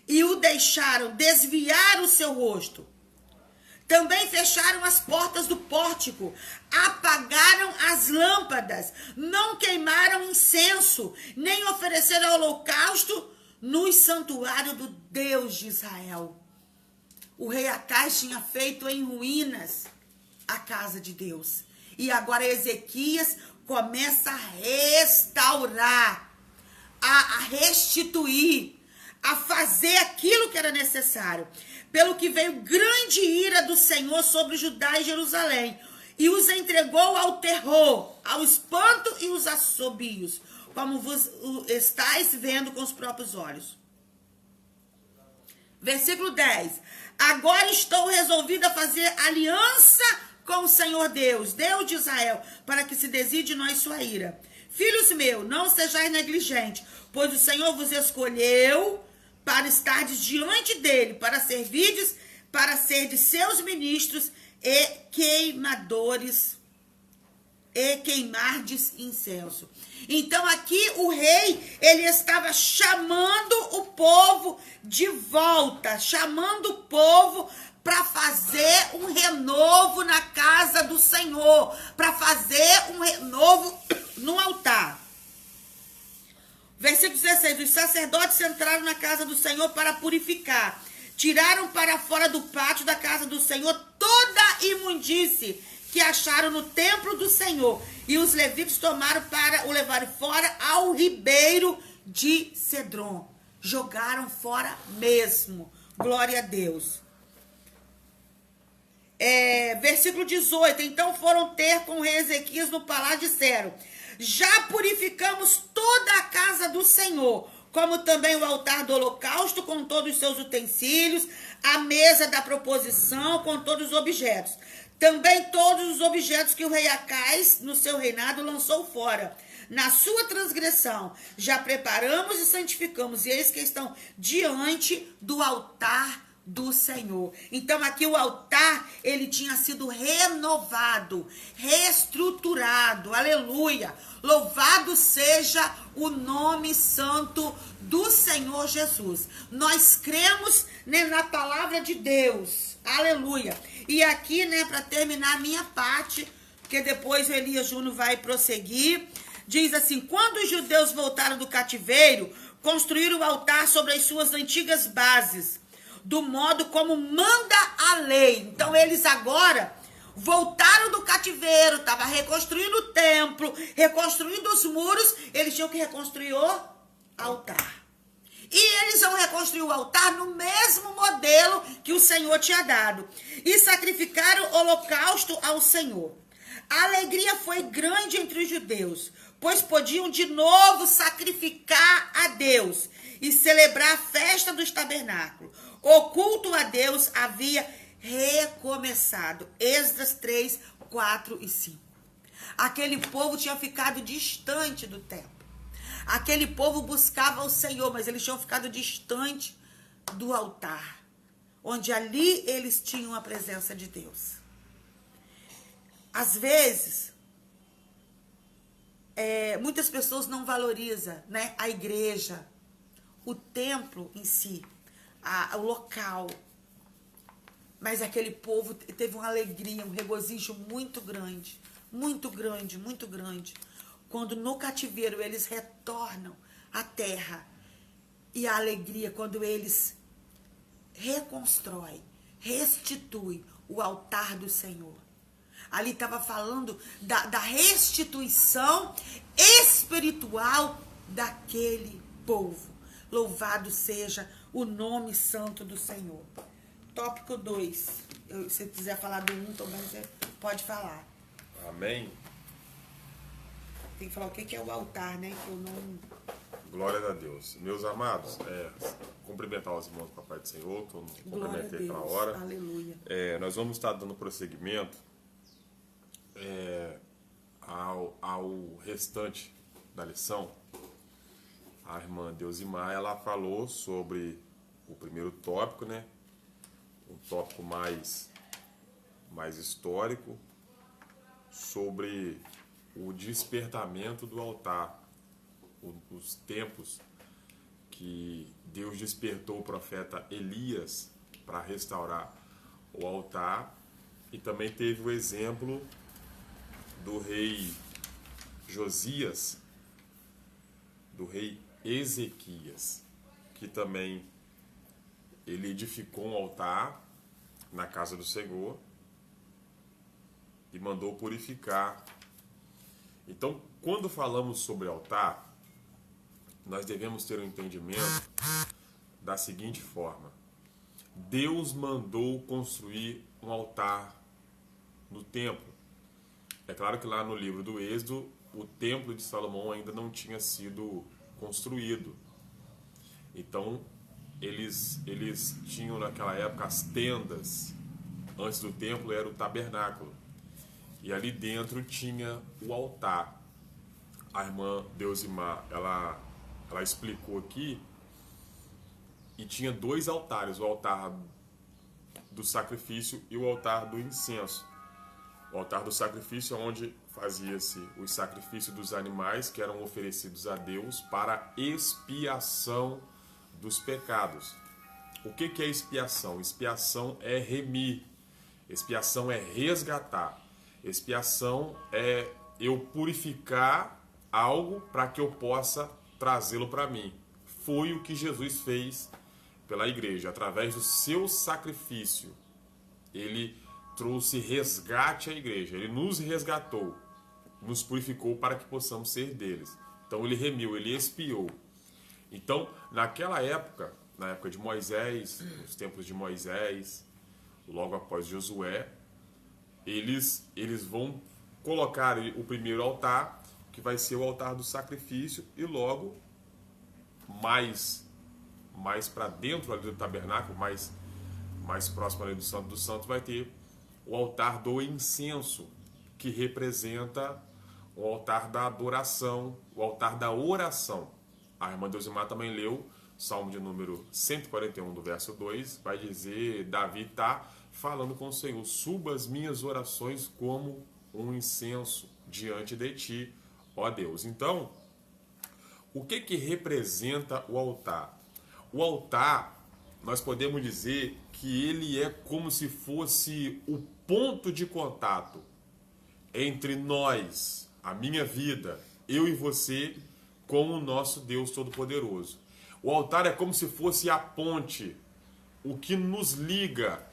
E o deixaram desviar o seu rosto. Também fecharam as portas do pórtico, apagaram as lâmpadas, não queimaram incenso, nem ofereceram holocausto no santuário do Deus de Israel. O rei Acais tinha feito em ruínas a casa de Deus. E agora Ezequias começa a restaurar, a restituir, a fazer aquilo que era necessário. Pelo que veio grande ira do Senhor sobre Judá e Jerusalém, e os entregou ao terror, ao espanto e os assobios, como vos estáis vendo com os próprios olhos. Versículo 10. Agora estou resolvida a fazer aliança com o Senhor Deus, Deus de Israel, para que se deside de nós sua ira. Filhos meus, não sejais negligentes, pois o Senhor vos escolheu para estardes diante dele, para servirdes, para serdes seus ministros e queimadores, e queimardes incenso. Então aqui o rei, ele estava chamando o povo de volta, chamando o povo para fazer um renovo na casa do Senhor, para fazer um renovo no altar. Versículo 16, os sacerdotes entraram na casa do Senhor para purificar, tiraram para fora do pátio da casa do Senhor toda a imundície que acharam no templo do Senhor, e os levitas tomaram para o levar fora ao ribeiro de Cedron. Jogaram fora mesmo. Glória a Deus. Versículo 18. Então foram ter com o rei Ezequias no palácio e disseram: já purificamos toda a casa do Senhor, como também o altar do holocausto com todos os seus utensílios, a mesa da proposição com todos os objetos. Também todos os objetos que o rei Acais, no seu reinado, lançou fora. Na sua transgressão, já preparamos e santificamos, e eis que estão diante do altar do Senhor. Então aqui o altar, ele tinha sido renovado, reestruturado. Aleluia! Louvado seja o nome santo do Senhor Jesus. Nós cremos, né, na palavra de Deus. Aleluia! E aqui, né, para terminar a minha parte, porque depois o Elias Júnior vai prosseguir, diz assim: quando os judeus voltaram do cativeiro, construíram o altar sobre as suas antigas bases, do modo como manda a lei. Então eles agora voltaram do cativeiro, estavam reconstruindo o templo, reconstruindo os muros, eles tinham que reconstruir o altar. E eles vão reconstruir o altar no mesmo modelo que o Senhor tinha dado. E sacrificaram holocausto ao Senhor. A alegria foi grande entre os judeus, pois podiam de novo sacrificar a Deus e celebrar a festa dos tabernáculos. O culto a Deus havia recomeçado. Esdras 3, 4 e 5. Aquele povo tinha ficado distante do templo. Aquele povo buscava o Senhor, mas eles tinham ficado distante do altar, onde ali eles tinham a presença de Deus. Às vezes, muitas pessoas não valorizam, né, a igreja, o templo em si, o local. Mas aquele povo teve uma alegria, um regozijo muito grande, muito grande, muito grande. Quando no cativeiro eles retornam à terra. E a alegria quando eles reconstroem, restituem o altar do Senhor. Ali estava falando da restituição espiritual daquele povo. Louvado seja o nome santo do Senhor. Tópico 2. Se você quiser falar do 1, também você pode falar. Amém. Tem que falar o que é o altar, né? Que eu não... Glória a Deus. Meus amados, cumprimentar os irmãos do Papai do Senhor, que eu não cumprimentei pela hora. Aleluia. Nós vamos estar dando prosseguimento ao restante da lição. A irmã Deusimar, ela falou sobre o primeiro tópico, né? Um tópico mais histórico, sobre o despertamento do altar, os tempos que Deus despertou o profeta Elias para restaurar o altar. E também teve o exemplo do rei Josias, do rei Ezequias, que também ele edificou um altar na casa do Senhor e mandou purificar. Então, quando falamos sobre altar, nós devemos ter um entendimento da seguinte forma: Deus mandou construir um altar no templo. É claro que lá no livro do Êxodo, o templo de Salomão ainda não tinha sido construído. Então, eles tinham naquela época as tendas. Antes do templo era o tabernáculo. E ali dentro tinha o altar. A irmã Deusimar, ela explicou aqui, e tinha 2 altares, o altar do sacrifício e o altar do incenso. O altar do sacrifício é onde fazia-se o sacrifício dos animais que eram oferecidos a Deus para expiação dos pecados. O que é expiação? Expiação é remir. Expiação é resgatar. Expiação é eu purificar algo para que eu possa trazê-lo para mim. Foi o que Jesus fez pela igreja. Através do seu sacrifício, ele trouxe resgate à igreja. Ele nos resgatou, nos purificou para que possamos ser deles. Então ele remiu, ele expiou. Então, naquela época, na época de Moisés, nos tempos de Moisés, logo após Josué, eles vão colocar o primeiro altar, que vai ser o altar do sacrifício, e logo mais para dentro ali do tabernáculo, mais próximo ali do Santo dos Santos, vai ter o altar do incenso, que representa o altar da adoração, o altar da oração. A irmã Deusimar também leu Salmo de número 141, do verso 2, vai dizer, Davi está falando com o Senhor: suba as minhas orações como um incenso diante de ti, ó Deus. Então, o que representa o altar? O altar, nós podemos dizer que ele é como se fosse o ponto de contato entre nós, a minha vida, eu e você, com o nosso Deus Todo-Poderoso. O altar é como se fosse a ponte, o que nos liga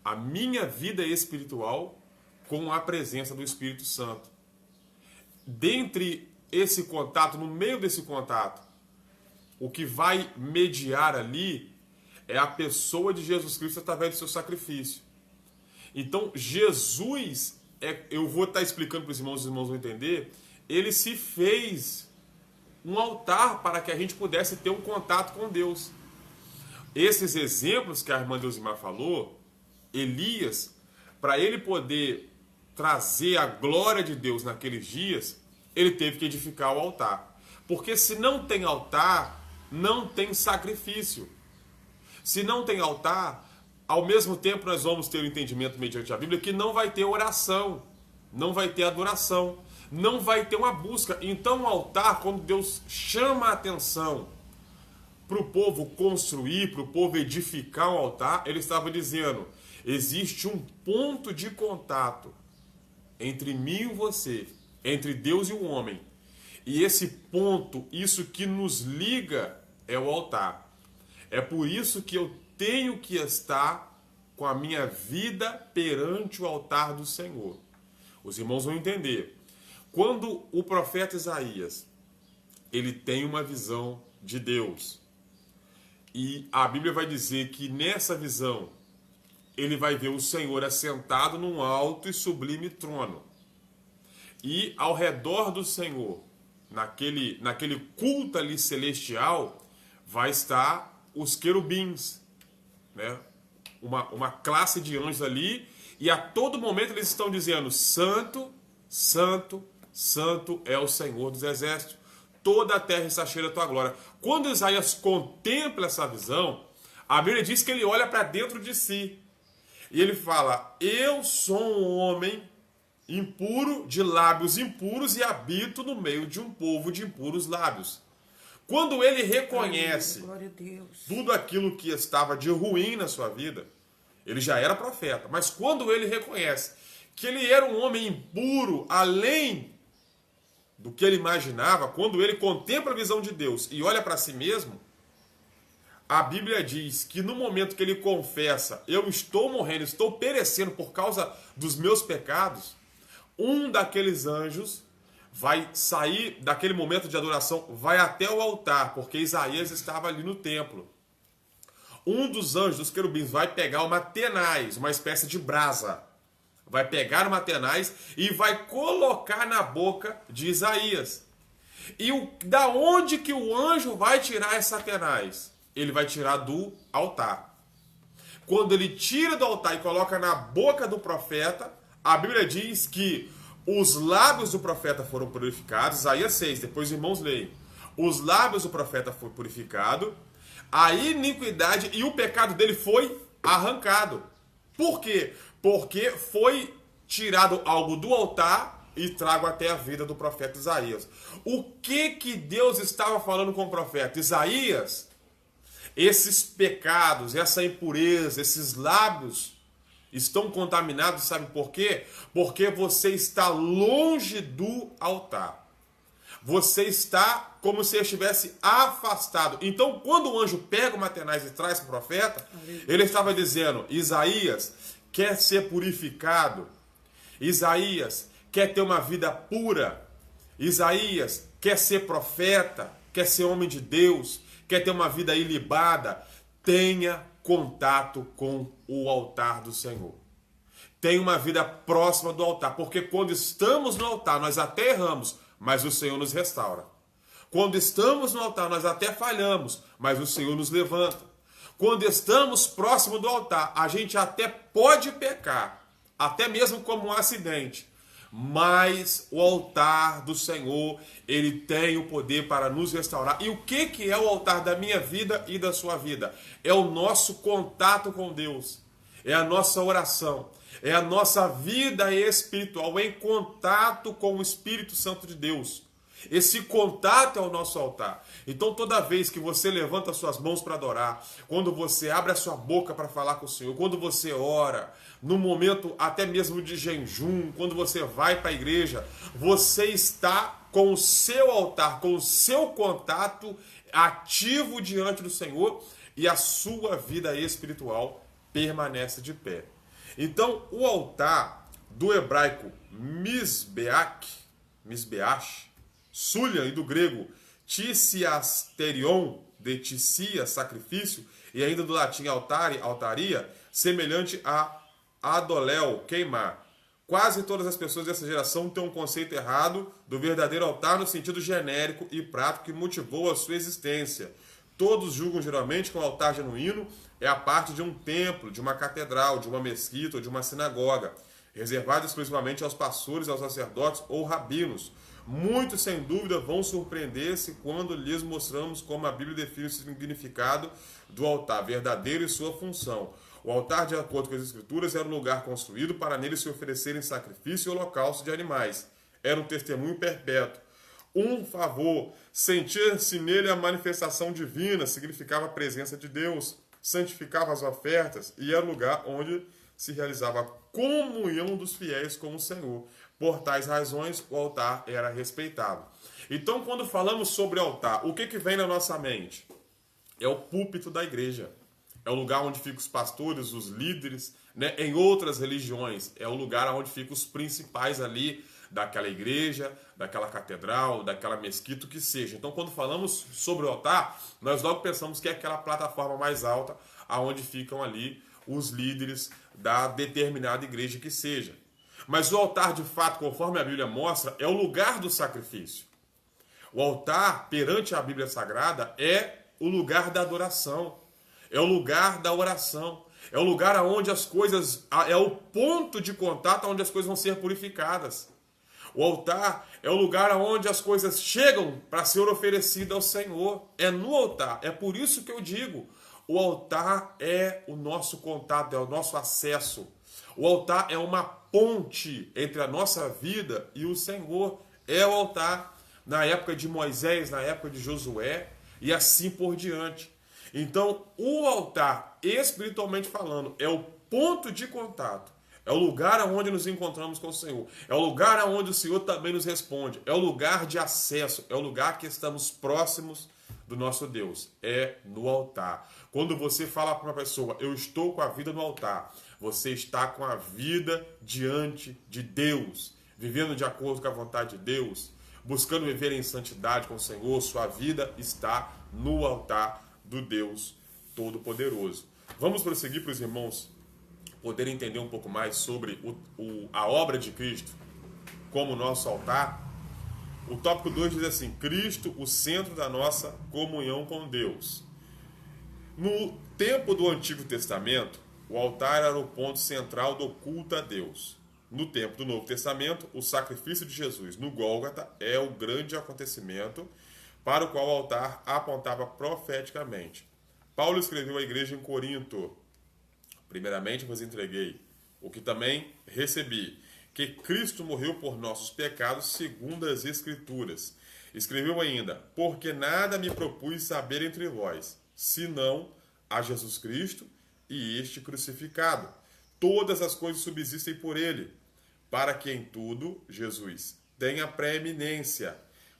a minha vida espiritual com a presença do Espírito Santo. Dentre esse contato, no meio desse contato, o que vai mediar ali é a pessoa de Jesus Cristo através do seu sacrifício. Então, Jesus, eu vou estar explicando para os irmãos vão entender, ele se fez um altar para que a gente pudesse ter um contato com Deus. Esses exemplos que a irmã Deusimar falou, Elias, para ele poder trazer a glória de Deus naqueles dias, ele teve que edificar o altar. Porque se não tem altar, não tem sacrifício. Se não tem altar, ao mesmo tempo nós vamos ter o entendimento mediante a Bíblia que não vai ter oração, não vai ter adoração, não vai ter uma busca. Então o altar, quando Deus chama a atenção para o povo construir, para o povo edificar um altar, ele estava dizendo: existe um ponto de contato entre mim e você, entre Deus e o homem. E esse ponto, isso que nos liga, é o altar. É por isso que eu tenho que estar com a minha vida perante o altar do Senhor. Os irmãos vão entender. Quando o profeta Isaías, ele tem uma visão de Deus, e a Bíblia vai dizer que nessa visão ele vai ver o Senhor assentado num alto e sublime trono. E ao redor do Senhor, naquele culto ali celestial, vai estar os querubins, né? Uma classe de anjos ali, e a todo momento eles estão dizendo: Santo, Santo, Santo é o Senhor dos exércitos, toda a terra está cheia da tua glória. Quando Isaías contempla essa visão, a Bíblia diz que ele olha para dentro de si, e ele fala: eu sou um homem impuro, de lábios impuros, e habito no meio de um povo de impuros lábios. Quando ele reconhece tudo aquilo que estava de ruim na sua vida, Ele já era profeta. Mas quando ele reconhece que ele era um homem impuro, além do que ele imaginava, quando ele contempla a visão de Deus e olha para si mesmo, a Bíblia diz que no momento que ele confessa, eu estou morrendo, estou perecendo por causa dos meus pecados, um daqueles anjos vai sair daquele momento de adoração, vai até o altar, porque Isaías estava ali no templo. Um dos anjos, dos querubins, vai pegar uma tenaz, uma espécie de brasa. Vai pegar uma tenaz e vai colocar na boca de Isaías. E da onde que o anjo vai tirar essa tenaz? Ele vai tirar do altar. Quando ele tira do altar e coloca na boca do profeta, a Bíblia diz que os lábios do profeta foram purificados. Isaías 6, depois os irmãos leem. Os lábios do profeta foram purificados. A iniquidade e o pecado dele foi arrancado. Por quê? Porque foi tirado algo do altar e trago até a vida do profeta Isaías. O que Deus estava falando com o profeta? Isaías, esses pecados, essa impureza, esses lábios estão contaminados, sabe por quê? Porque você está longe do altar. Você está como se estivesse afastado. Então, quando o anjo pega uma tenaz e traz para o profeta, ele estava dizendo, Isaías quer ser purificado. Isaías quer ter uma vida pura. Isaías quer ser profeta, quer ser homem de Deus, quer ter uma vida ilibada. Tenha contato com o altar do Senhor. Tenha uma vida próxima do altar, porque quando estamos no altar, nós até erramos, mas o Senhor nos restaura. Quando estamos no altar, nós até falhamos, mas o Senhor nos levanta. Quando estamos próximo do altar, a gente até pode pecar, até mesmo como um acidente, mas o altar do Senhor, ele tem o poder para nos restaurar. E o que é o altar da minha vida e da sua vida? É o nosso contato com Deus, é a nossa oração, é a nossa vida espiritual em contato com o Espírito Santo de Deus. Esse contato é o nosso altar. Então toda vez que você levanta suas mãos para adorar, quando você abre a sua boca para falar com o Senhor, quando você ora, no momento até mesmo de jejum, quando você vai para a igreja, você está com o seu altar, com o seu contato ativo diante do Senhor e a sua vida espiritual permanece de pé. Então o altar do hebraico Mizbeach, Sulian, e do grego Tisiasterion, de Tisia, sacrifício, e ainda do latim altare, altaria, semelhante a Adoléu, queimar. Quase todas as pessoas dessa geração têm um conceito errado do verdadeiro altar no sentido genérico e prático que motivou a sua existência. Todos julgam geralmente que um altar genuíno é a parte de um templo, de uma catedral, de uma mesquita ou de uma sinagoga, reservado exclusivamente aos pastores, aos sacerdotes ou rabinos. Muitos, sem dúvida, vão surpreender-se quando lhes mostramos como a Bíblia define o significado do altar verdadeiro e sua função. O altar, de acordo com as Escrituras, era um lugar construído para nele se oferecerem sacrifício e holocausto de animais. Era um testemunho perpétuo. Um favor, sentir-se nele a manifestação divina, significava a presença de Deus, santificava as ofertas e era o lugar onde se realizava a comunhão dos fiéis com o Senhor. Por tais razões, o altar era respeitado. Então, quando falamos sobre altar, o que vem na nossa mente? É o púlpito da igreja. É o lugar onde ficam os pastores, os líderes, né? Em outras religiões, é o lugar onde ficam os principais ali daquela igreja, daquela catedral, daquela mesquita, o que seja. Então, quando falamos sobre o altar, nós logo pensamos que é aquela plataforma mais alta, aonde ficam ali os líderes da determinada igreja que seja. Mas o altar, de fato, conforme a Bíblia mostra, é o lugar do sacrifício. O altar, perante a Bíblia Sagrada, é o lugar da adoração. É o lugar da oração. É o lugar onde as coisas... É o ponto de contato onde as coisas vão ser purificadas. O altar é o lugar onde as coisas chegam para ser oferecidas ao Senhor. É no altar. É por isso que eu digo, o altar é o nosso contato, é o nosso acesso. O altar é uma ponte entre a nossa vida e o Senhor. É o altar na época de Moisés, na época de Josué e assim por diante. Então, o altar, espiritualmente falando, é o ponto de contato. É o lugar onde nos encontramos com o Senhor. É o lugar onde o Senhor também nos responde. É o lugar de acesso. É o lugar que estamos próximos do nosso Deus. É no altar. Quando você fala para uma pessoa, eu estou com a vida no altar, você está com a vida diante de Deus, vivendo de acordo com a vontade de Deus, buscando viver em santidade com o Senhor. Sua vida está no altar do Deus Todo-Poderoso. Vamos prosseguir para os irmãos poderem entender um pouco mais sobre a obra de Cristo como nosso altar. O tópico 2 diz assim: Cristo, o centro da nossa comunhão com Deus. No tempo do Antigo Testamento, o altar era o ponto central do culto a Deus. No tempo do Novo Testamento, o sacrifício de Jesus no Gólgota é o grande acontecimento para o qual o altar apontava profeticamente. Paulo escreveu à igreja em Corinto: primeiramente vos entreguei o que também recebi, que Cristo morreu por nossos pecados segundo as Escrituras. Escreveu ainda: porque nada me propus saber entre vós, senão a Jesus Cristo e este crucificado. Todas as coisas subsistem por ele, para que em tudo Jesus tenha preeminência.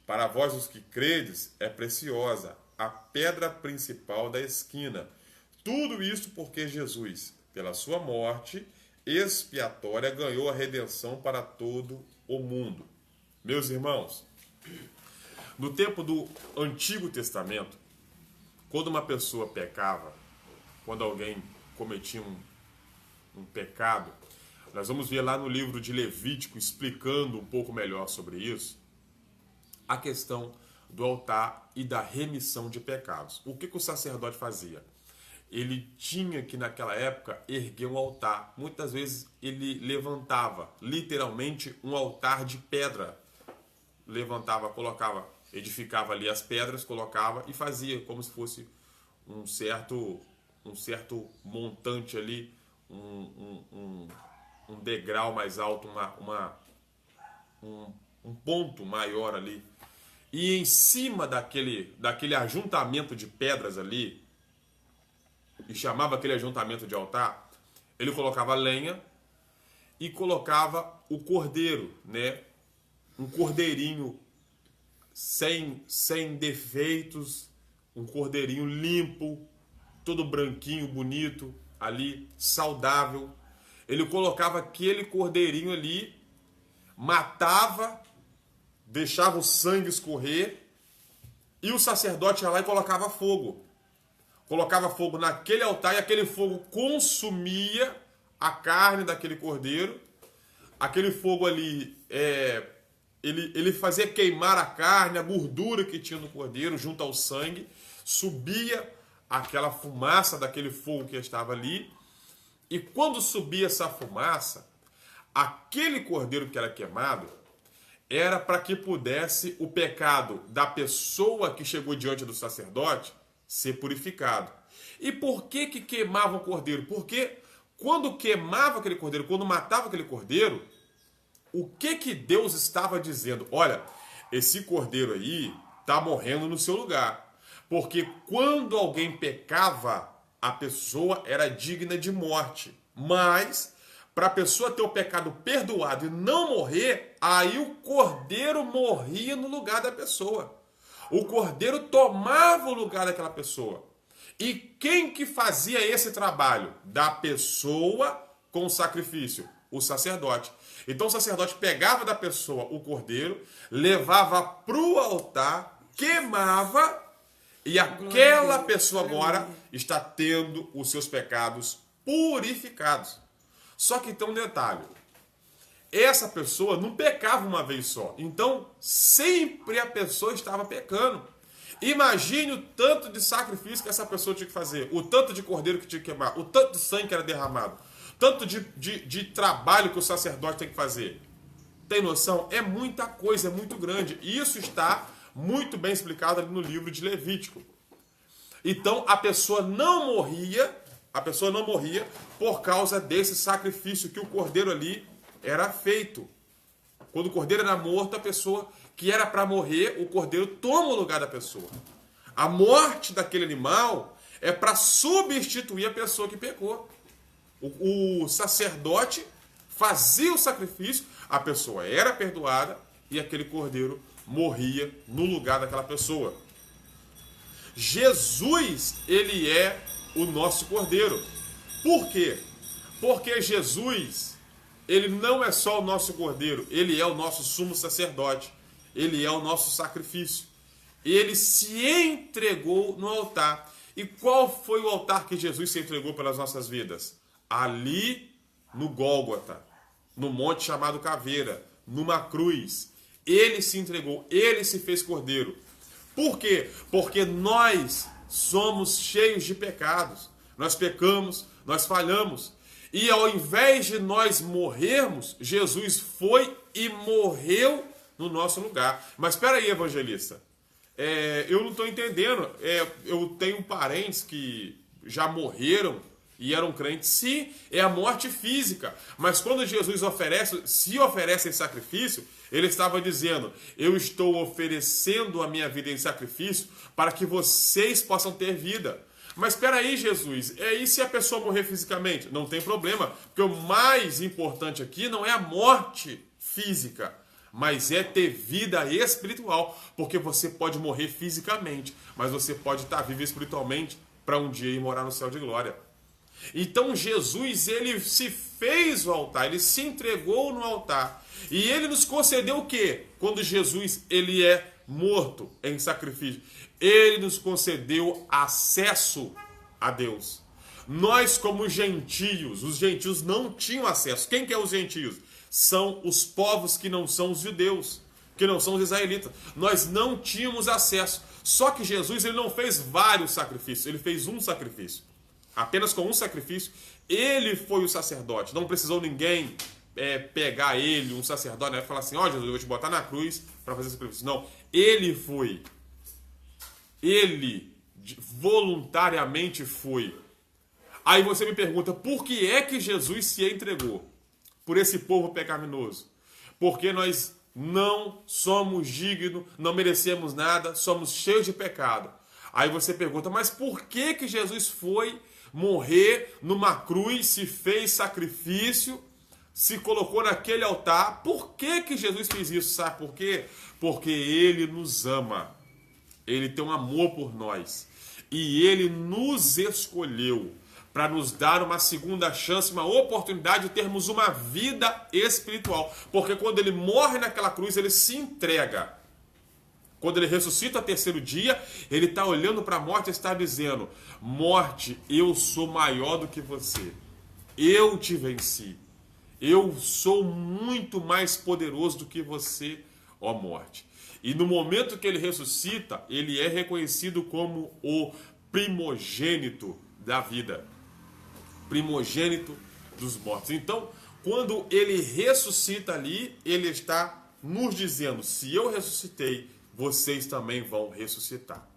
Para vós os que credes é preciosa, a pedra principal da esquina. Tudo isso porque Jesus, pela sua morte expiatória, ganhou a redenção para todo o mundo. Meus irmãos, no tempo do Antigo Testamento, quando uma pessoa pecava, quando alguém cometia um pecado, nós vamos ver lá no livro de Levítico, explicando um pouco melhor sobre isso, a questão do altar e da remissão de pecados. O que o sacerdote fazia? Ele tinha que, naquela época, erguer um altar. Muitas vezes ele levantava, literalmente, um altar de pedra. Levantava, colocava, edificava ali as pedras, colocava e fazia como se fosse um certo montante ali, um degrau mais alto, um ponto maior ali. E em cima daquele ajuntamento de pedras ali, e chamava aquele ajuntamento de altar, ele colocava lenha e colocava o cordeiro, né? Um cordeirinho sem defeitos, um cordeirinho limpo, todo branquinho, bonito, ali, saudável. Ele colocava aquele cordeirinho ali, matava, deixava o sangue escorrer, e o sacerdote ia lá e colocava fogo. Colocava fogo naquele altar e aquele fogo consumia a carne daquele cordeiro. Aquele fogo ali, ele fazia queimar a carne, a gordura que tinha no cordeiro junto ao sangue. Subia aquela fumaça daquele fogo que estava ali. E quando subia essa fumaça, aquele cordeiro que era queimado era para que pudesse o pecado da pessoa que chegou diante do sacerdote ser purificado. E por que queimava o cordeiro? Porque quando queimava aquele cordeiro, quando matava aquele cordeiro, o que Deus estava dizendo? Olha, esse cordeiro aí está morrendo no seu lugar. Porque quando alguém pecava, a pessoa era digna de morte. Mas, para a pessoa ter o pecado perdoado e não morrer, aí o cordeiro morria no lugar da pessoa. O cordeiro tomava o lugar daquela pessoa. E quem que fazia esse trabalho? Da pessoa com o sacrifício? O sacerdote. Então o sacerdote pegava da pessoa o cordeiro, levava para o altar, queimava, e aquela pessoa agora está tendo os seus pecados purificados. Só que tem um detalhe. Essa pessoa não pecava uma vez só. Então, sempre a pessoa estava pecando. Imagine o tanto de sacrifício que essa pessoa tinha que fazer. O tanto de cordeiro que tinha que queimar. O tanto de sangue que era derramado. Tanto de trabalho que o sacerdote tem que fazer. Tem noção? É muita coisa, é muito grande. E isso está muito bem explicado ali no livro de Levítico. Então, a pessoa não morria por causa desse sacrifício que o cordeiro ali era feito. Quando o cordeiro era morto, a pessoa que era para morrer, o cordeiro toma o lugar da pessoa. A morte daquele animal é para substituir a pessoa que pecou. O sacerdote fazia o sacrifício, a pessoa era perdoada e aquele cordeiro morria no lugar daquela pessoa. Jesus, ele é o nosso cordeiro. Por quê? Porque Jesus, ele não é só o nosso cordeiro, ele é o nosso sumo sacerdote, ele é o nosso sacrifício. Ele se entregou no altar. E qual foi o altar que Jesus se entregou pelas nossas vidas? Ali no Gólgota, no monte chamado Caveira, numa cruz. Ele se entregou, ele se fez cordeiro. Por quê? Porque nós somos cheios de pecados. Nós pecamos, nós falhamos. E ao invés de nós morrermos, Jesus foi e morreu no nosso lugar. Mas espera aí, evangelista. Eu não estou entendendo. Eu tenho parentes que já morreram e eram crentes. Sim, é a morte física. Mas quando Jesus se oferece em sacrifício, ele estava dizendo: eu estou oferecendo a minha vida em sacrifício para que vocês possam ter vida. Mas espera aí, Jesus, e se a pessoa morrer fisicamente? Não tem problema, porque o mais importante aqui não é a morte física, mas é ter vida espiritual, porque você pode morrer fisicamente, mas você pode estar vivo espiritualmente para um dia ir morar no céu de glória. Então Jesus, ele se fez o altar, ele se entregou no altar, e ele nos concedeu o quê? Quando Jesus, ele é morto em sacrifício, ele nos concedeu acesso a Deus. Nós, como gentios, os gentios não tinham acesso. Quem que é os gentios? São os povos que não são os judeus, que não são os israelitas. Nós não tínhamos acesso. Só que Jesus, ele não fez vários sacrifícios, ele fez um sacrifício. Apenas com um sacrifício, ele foi o sacerdote. Não precisou ninguém pegar ele, um sacerdote, e falar assim: ó, Jesus, eu vou te botar na cruz para fazer sacrifício. Não, ele foi. Ele voluntariamente foi. Aí você me pergunta, por que é que Jesus se entregou por esse povo pecaminoso? Porque nós não somos dignos, não merecemos nada, somos cheios de pecado. Aí você pergunta, mas por que que Jesus foi morrer numa cruz, se fez sacrifício, se colocou naquele altar? Por que que Jesus fez isso? Sabe por quê? Porque ele nos ama. Ele tem um amor por nós. E ele nos escolheu para nos dar uma segunda chance, uma oportunidade de termos uma vida espiritual. Porque quando ele morre naquela cruz, ele se entrega. Quando ele ressuscita ao terceiro dia, ele está olhando para a morte e está dizendo: morte, eu sou maior do que você. Eu te venci. Eu sou muito mais poderoso do que você, ó morte. E no momento que ele ressuscita, ele é reconhecido como o primogênito da vida. Primogênito dos mortos. Então, quando ele ressuscita ali, ele está nos dizendo: se eu ressuscitei, vocês também vão ressuscitar.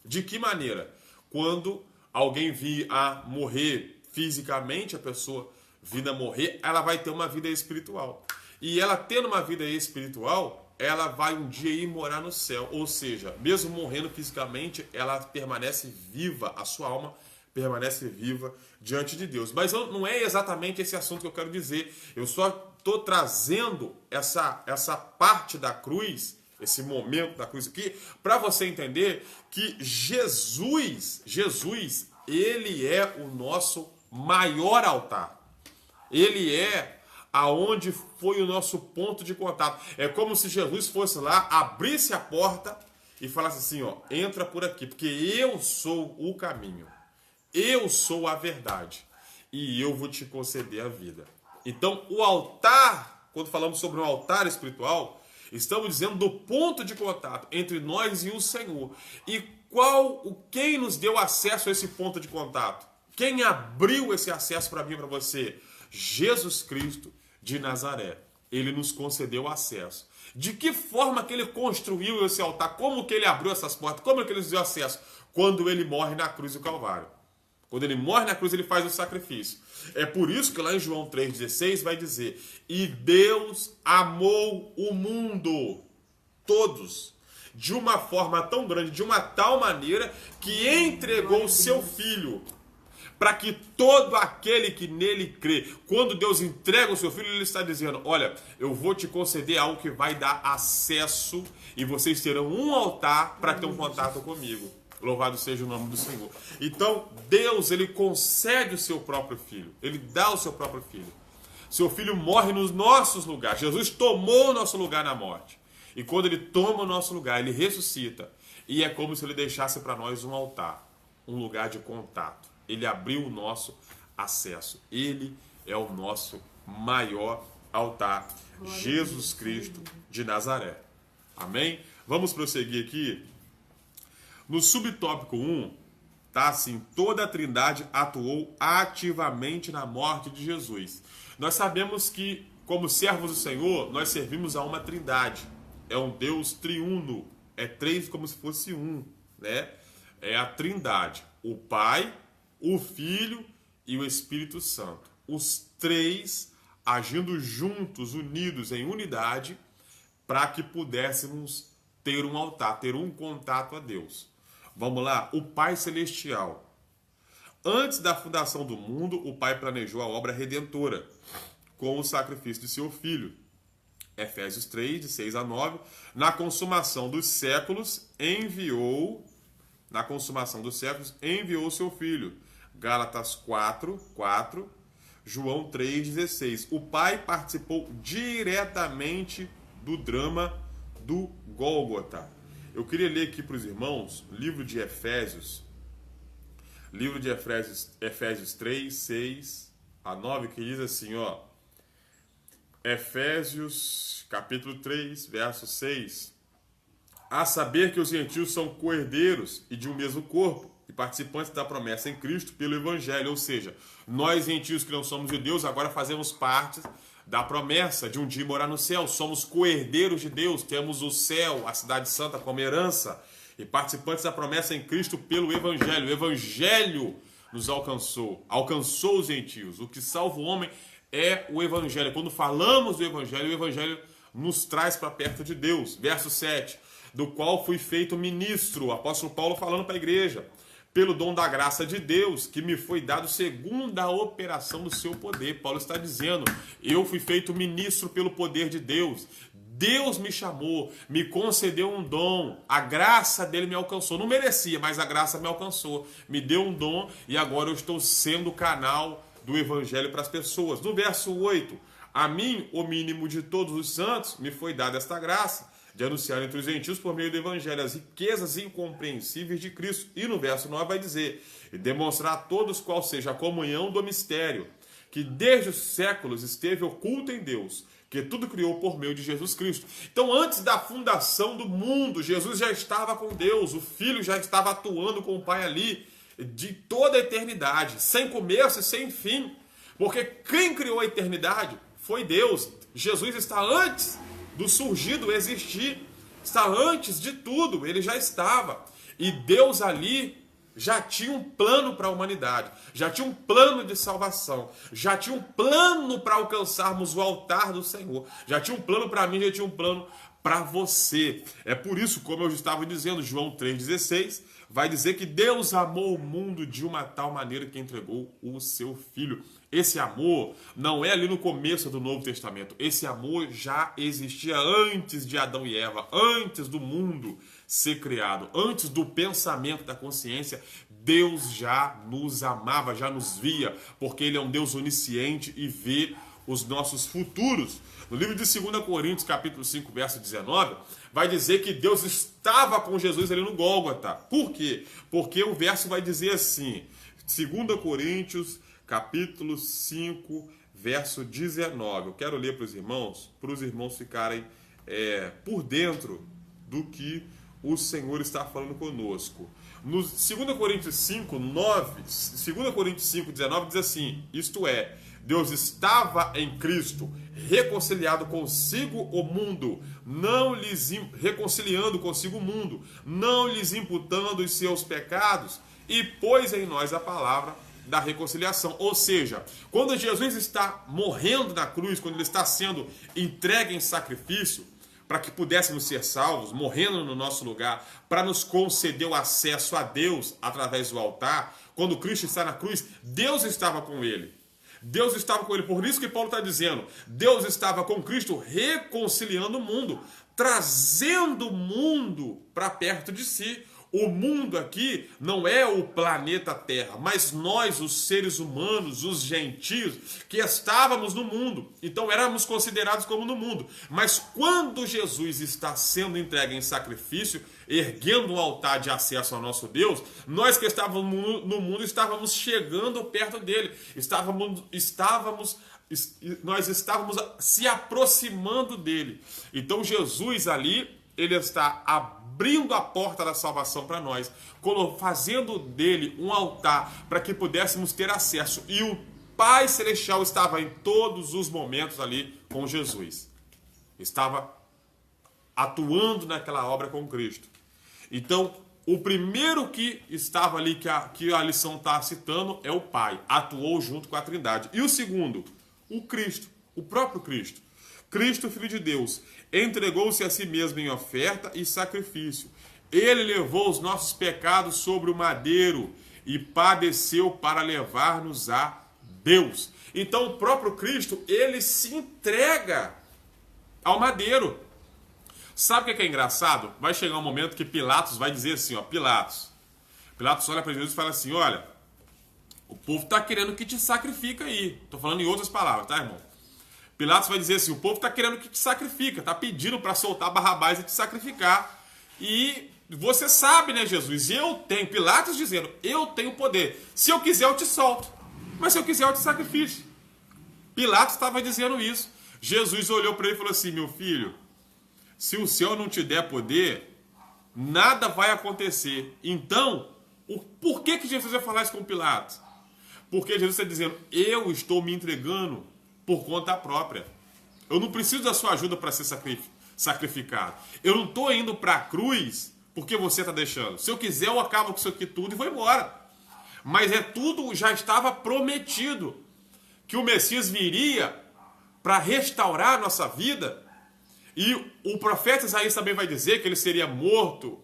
De que maneira? Quando alguém vir a morrer fisicamente, a pessoa vir a morrer, ela vai ter uma vida espiritual. E ela tendo uma vida espiritual, ela vai um dia ir morar no céu. Ou seja, mesmo morrendo fisicamente, ela permanece viva, a sua alma permanece viva diante de Deus. Mas não é exatamente esse assunto que eu quero dizer. Eu só estou trazendo essa parte da cruz, esse momento da cruz aqui, para você entender que Jesus, ele é o nosso maior altar. Ele é aonde foi o nosso ponto de contato. É como se Jesus fosse lá, abrisse a porta e falasse assim, ó, entra por aqui, porque eu sou o caminho, eu sou a verdade e eu vou te conceder a vida. Então, o altar, quando falamos sobre um altar espiritual, estamos dizendo do ponto de contato entre nós e o Senhor. E quem nos deu acesso a esse ponto de contato? Quem abriu esse acesso para mim e para você? Jesus Cristo de Nazaré. Ele nos concedeu acesso. De que forma que ele construiu esse altar? Como que ele abriu essas portas? Como que ele nos deu acesso? Quando ele morre na cruz do Calvário. Quando ele morre na cruz, ele faz o sacrifício. É por isso que lá em João 3,16 vai dizer: e Deus amou o mundo, todos. de uma forma tão grande, de uma tal maneira, que entregou o seu Filho, para que todo aquele que nele crê, quando Deus entrega o seu Filho, ele está dizendo, olha, eu vou te conceder algo que vai dar acesso e vocês terão um altar para ter um contato comigo. Louvado seja o nome do Senhor. Então, Deus, ele concede o seu próprio Filho. Ele dá o seu próprio Filho. Seu Filho morre nos nossos lugares. Jesus tomou o nosso lugar na morte. E quando ele toma o nosso lugar, ele ressuscita. E é como se ele deixasse para nós um altar, um lugar de contato. Ele abriu o nosso acesso. Ele é o nosso maior altar. Jesus Cristo de Nazaré. Amém? Vamos prosseguir aqui. No subtópico 1, tá assim, toda a Trindade atuou ativamente na morte de Jesus. Nós sabemos que, como servos do Senhor, nós servimos a uma Trindade. É um Deus triuno, é três como se fosse um, né? É a Trindade, o Pai, o Filho e o Espírito Santo. Os três agindo juntos, unidos em unidade, para que pudéssemos ter um altar, ter um contato a Deus. Vamos lá, o Pai Celestial. Antes da fundação do mundo, o Pai planejou a obra redentora com o sacrifício de seu Filho. Efésios 3, de 6 a 9. Na consumação dos séculos, enviou seu Filho. Gálatas 4, 4. João 3, 16. O Pai participou diretamente do drama do Gólgota. Eu queria ler aqui para os irmãos, livro de Efésios 3, 6 a 9, que diz assim, ó, Efésios, capítulo 3, verso 6, a saber que os gentios são co-herdeiros e de um mesmo corpo, e participantes da promessa em Cristo pelo Evangelho, ou seja, nós gentios que não somos judeus, agora fazemos parte da promessa de um dia morar no céu. Somos co-herdeiros de Deus, temos o céu, a cidade santa como herança e participantes da promessa em Cristo pelo Evangelho. O Evangelho nos alcançou os gentios. O que salva o homem é o Evangelho. Quando falamos do Evangelho, o Evangelho nos traz para perto de Deus. Verso 7, do qual fui feito ministro, o apóstolo Paulo falando para a igreja, pelo dom da graça de Deus, que me foi dado segundo a operação do seu poder. Paulo está dizendo, eu fui feito ministro pelo poder de Deus. Deus me chamou, me concedeu um dom, a graça dele me alcançou. Não merecia, mas a graça me alcançou. Me deu um dom e agora eu estou sendo o canal do Evangelho para as pessoas. No verso 8, a mim, o mínimo de todos os santos, me foi dada esta graça, de anunciar entre os gentios por meio do Evangelho as riquezas incompreensíveis de Cristo. E no verso 9 vai dizer, e demonstrar a todos qual seja a comunhão do mistério, que desde os séculos esteve oculto em Deus, que tudo criou por meio de Jesus Cristo. Então, antes da fundação do mundo, Jesus já estava com Deus, o Filho já estava atuando com o Pai ali, de toda a eternidade, sem começo e sem fim, porque quem criou a eternidade foi Deus. Jesus está antes do surgir, do existir, está antes de tudo, ele já estava. E Deus ali já tinha um plano para a humanidade, já tinha um plano de salvação, já tinha um plano para alcançarmos o altar do Senhor, já tinha um plano para mim, já tinha um plano para você. É por isso, como eu estava dizendo, João 3,16 vai dizer que Deus amou o mundo de uma tal maneira que entregou o seu Filho. Esse amor não é ali no começo do Novo Testamento. Esse amor já existia antes de Adão e Eva, antes do mundo ser criado, antes do pensamento da consciência. Deus já nos amava, já nos via, porque Ele é um Deus onisciente e vê os nossos futuros. No livro de 2 Coríntios, capítulo 5, verso 19, vai dizer que Deus estava com Jesus ali no Gólgota. Por quê? Porque o verso vai dizer assim, 2 Coríntios, capítulo 5, verso 19. Eu quero ler para os irmãos ficarem por dentro do que o Senhor está falando conosco. No 2 Coríntios 5, 19 diz assim, isto é, Deus estava em Cristo, reconciliado consigo o mundo, reconciliando consigo o mundo, não lhes imputando os seus pecados, e pôs em nós a palavra da reconciliação. Ou seja, quando Jesus está morrendo na cruz, quando ele está sendo entregue em sacrifício, para que pudéssemos ser salvos, morrendo no nosso lugar, para nos conceder o acesso a Deus através do altar. Quando Cristo está na cruz, Deus estava com ele. Deus estava com ele. Por isso que Paulo está dizendo, Deus estava com Cristo reconciliando o mundo, trazendo o mundo para perto de si. O mundo aqui não é o planeta Terra, mas nós, os seres humanos, os gentios, que estávamos no mundo. Então éramos considerados como no mundo. Mas quando Jesus está sendo entregue em sacrifício, erguendo um altar de acesso ao nosso Deus, nós que estávamos no mundo estávamos chegando perto dele. Nós estávamos se aproximando dele. Então Jesus ali, ele está abrindo a porta da salvação para nós, fazendo dele um altar para que pudéssemos ter acesso. E o Pai Celestial estava em todos os momentos ali com Jesus. Estava atuando naquela obra com Cristo. Então, o primeiro que estava ali, que a lição está citando, é o Pai. Atuou junto com a Trindade. E o segundo, o Cristo, o próprio Cristo. Cristo, Filho de Deus, entregou-se a si mesmo em oferta e sacrifício. Ele levou os nossos pecados sobre o madeiro e padeceu para levar-nos a Deus. Então o próprio Cristo, ele se entrega ao madeiro. Sabe o que é engraçado? Vai chegar um momento que Pilatos vai dizer assim, ó, Pilatos olha para Jesus e fala assim, olha, o povo está querendo que te sacrifique aí. Estou falando em outras palavras, tá, irmão? Pilatos vai dizer assim, o povo está querendo que te sacrifique, está pedindo para soltar Barrabás e te sacrificar. E você sabe, né, Jesus? Pilatos dizendo, eu tenho poder. Se eu quiser, eu te solto. Mas se eu quiser, eu te sacrifico. Pilatos estava dizendo isso. Jesus olhou para ele e falou assim, meu filho, se o céu não te der poder, nada vai acontecer. Então, por que Jesus vai falar isso com Pilatos? Porque Jesus está dizendo, eu estou me entregando por conta própria. Eu não preciso da sua ajuda para ser sacrificado. Eu não estou indo para a cruz porque você está deixando. Se eu quiser, eu acabo com isso aqui tudo e vou embora. Mas tudo já estava prometido. Que o Messias viria para restaurar a nossa vida. E o profeta Isaías também vai dizer que ele seria morto,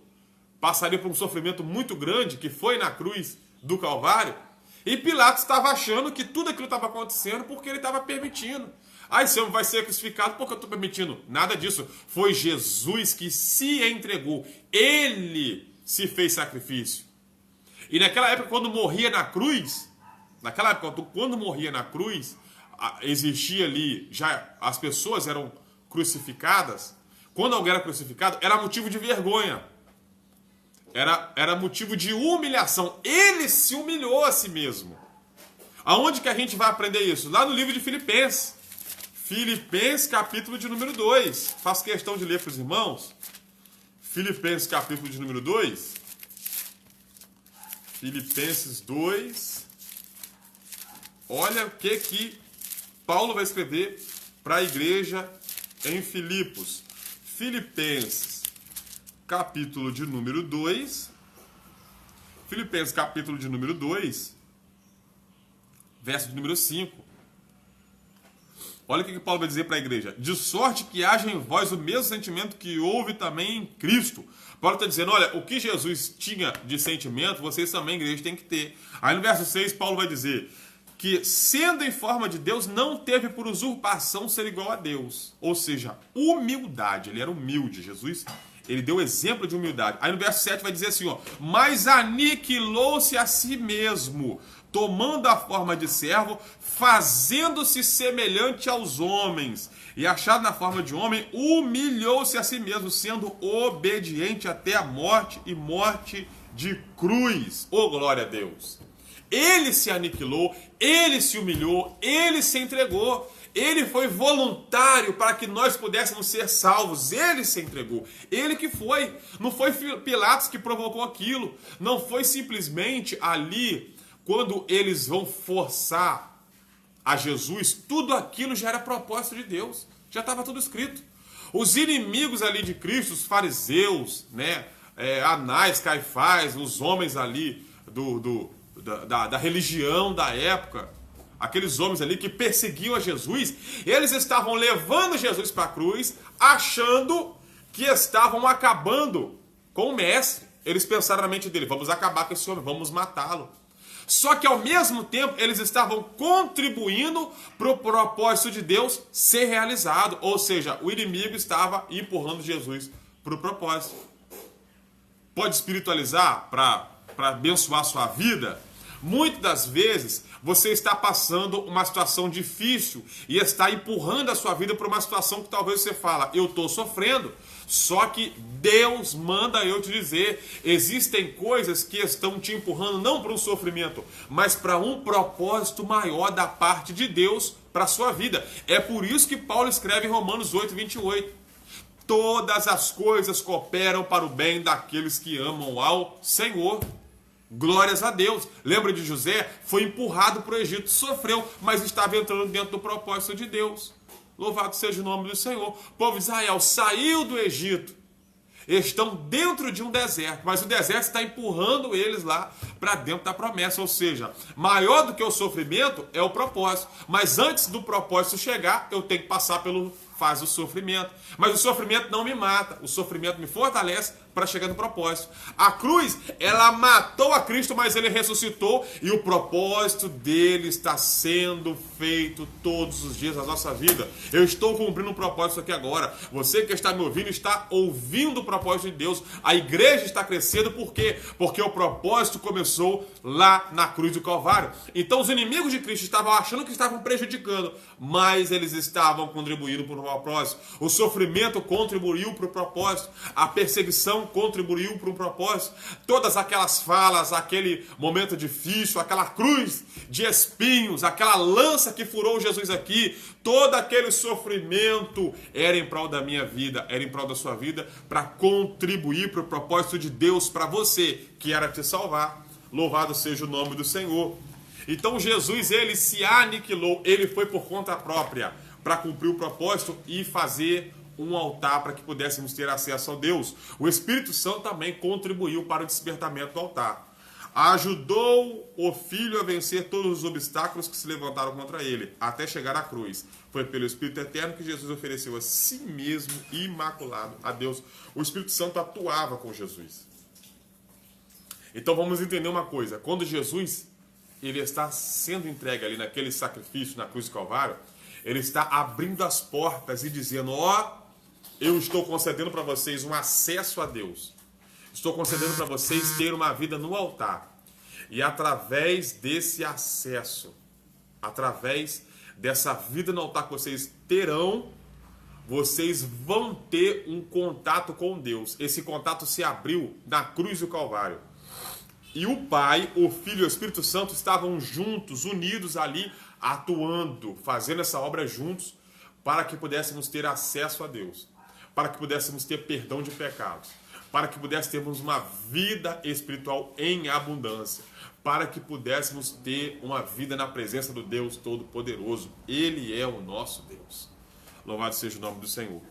passaria por um sofrimento muito grande, que foi na cruz do Calvário. E Pilatos estava achando que tudo aquilo estava acontecendo porque ele estava permitindo. Esse homem vai ser crucificado porque eu estou permitindo. Nada disso. Foi Jesus que se entregou. Ele se fez sacrifício. E naquela época, quando morria na cruz, existia ali, já as pessoas eram crucificadas. Quando alguém era crucificado, era motivo de vergonha. Era motivo de humilhação. Ele se humilhou a si mesmo. Aonde que a gente vai aprender isso? Lá no livro de Filipenses. Filipenses, capítulo de número 2. Faço questão de ler para os irmãos. Filipenses, capítulo de número 2. Filipenses 2. Olha o que Paulo vai escrever para a igreja em Filipos. Filipenses, capítulo de número 2. Filipenses, capítulo de número 2, verso de número 5. Olha o que Paulo vai dizer para a igreja. De sorte que haja em vós o mesmo sentimento que houve também em Cristo. Paulo está dizendo, olha, o que Jesus tinha de sentimento, vocês também, igreja, têm que ter. Aí no verso 6, Paulo vai dizer que, sendo em forma de Deus, não teve por usurpação ser igual a Deus. Ou seja, humildade. Ele era humilde. Jesus, ele deu exemplo de humildade. Aí no verso 7 vai dizer assim, ó, mas aniquilou-se a si mesmo, tomando a forma de servo, fazendo-se semelhante aos homens, e achado na forma de homem, humilhou-se a si mesmo, sendo obediente até a morte, e morte de cruz. Oh, glória a Deus! Ele se aniquilou, ele se humilhou, ele se entregou. Ele foi voluntário para que nós pudéssemos ser salvos. Ele se entregou. Ele que foi. Não foi Pilatos que provocou aquilo. Não foi simplesmente ali, quando eles vão forçar a Jesus, tudo aquilo já era propósito de Deus. Já estava tudo escrito. Os inimigos ali de Cristo, os fariseus, né? Anás, Caifás, os homens ali da religião da época, aqueles homens ali que perseguiam a Jesus, eles estavam levando Jesus para a cruz, achando que estavam acabando com o mestre. Eles pensaram na mente dele, vamos acabar com esse homem, vamos matá-lo. Só que ao mesmo tempo eles estavam contribuindo para o propósito de Deus ser realizado. Ou seja, o inimigo estava empurrando Jesus para o propósito. Pode espiritualizar para abençoar a sua vida? Muitas das vezes você está passando uma situação difícil e está empurrando a sua vida para uma situação que talvez você fala, eu estou sofrendo. Só que Deus manda eu te dizer, existem coisas que estão te empurrando não para um sofrimento, mas para um propósito maior da parte de Deus para a sua vida. É por isso que Paulo escreve em Romanos 8, 28. Todas as coisas cooperam para o bem daqueles que amam ao Senhor. Glórias a Deus. Lembra de José? Foi empurrado para o Egito, sofreu, mas estava entrando dentro do propósito de Deus. Louvado seja o nome do Senhor. O povo de Israel saiu do Egito. Estão dentro de um deserto, mas o deserto está empurrando eles lá para dentro da promessa. Ou seja, maior do que o sofrimento é o propósito. Mas antes do propósito chegar, eu tenho que passar pelo fase do sofrimento. Mas o sofrimento não me mata. O sofrimento me fortalece para chegar no propósito. A cruz, ela matou a Cristo, mas ele ressuscitou e o propósito dele está sendo feito todos os dias da nossa vida. Eu estou cumprindo um propósito aqui agora. Você que está me ouvindo, está ouvindo o propósito de Deus. A igreja está crescendo, por quê? Porque o propósito começou lá na cruz do Calvário. Então os inimigos de Cristo estavam achando que estavam prejudicando, mas eles estavam contribuindo para o propósito. O sofrimento contribuiu para o propósito. A perseguição contribuiu para um propósito. Todas aquelas falas, aquele momento difícil, aquela cruz de espinhos, aquela lança que furou Jesus aqui, todo aquele sofrimento era em prol da minha vida, era em prol da sua vida, para contribuir para o propósito de Deus para você, que era te salvar. Louvado seja o nome do Senhor. Então Jesus, ele se aniquilou, ele foi por conta própria para cumprir o propósito e fazer um altar para que pudéssemos ter acesso a Deus. O Espírito Santo também contribuiu para o despertamento do altar. Ajudou o Filho a vencer todos os obstáculos que se levantaram contra ele, até chegar à cruz. Foi pelo Espírito Eterno que Jesus ofereceu a si mesmo, imaculado, a Deus. O Espírito Santo atuava com Jesus. Então vamos entender uma coisa. Quando Jesus ele está sendo entregue ali naquele sacrifício na cruz do Calvário, ele está abrindo as portas e dizendo, eu estou concedendo para vocês um acesso a Deus. Estou concedendo para vocês ter uma vida no altar. E através desse acesso, através dessa vida no altar que vocês terão, vocês vão ter um contato com Deus. Esse contato se abriu na cruz do Calvário. E o Pai, o Filho e o Espírito Santo estavam juntos, unidos ali, atuando, fazendo essa obra juntos, para que pudéssemos ter acesso a Deus, para que pudéssemos ter perdão de pecados, para que pudéssemos termos uma vida espiritual em abundância, para que pudéssemos ter uma vida na presença do Deus Todo-Poderoso. Ele é o nosso Deus. Louvado seja o nome do Senhor.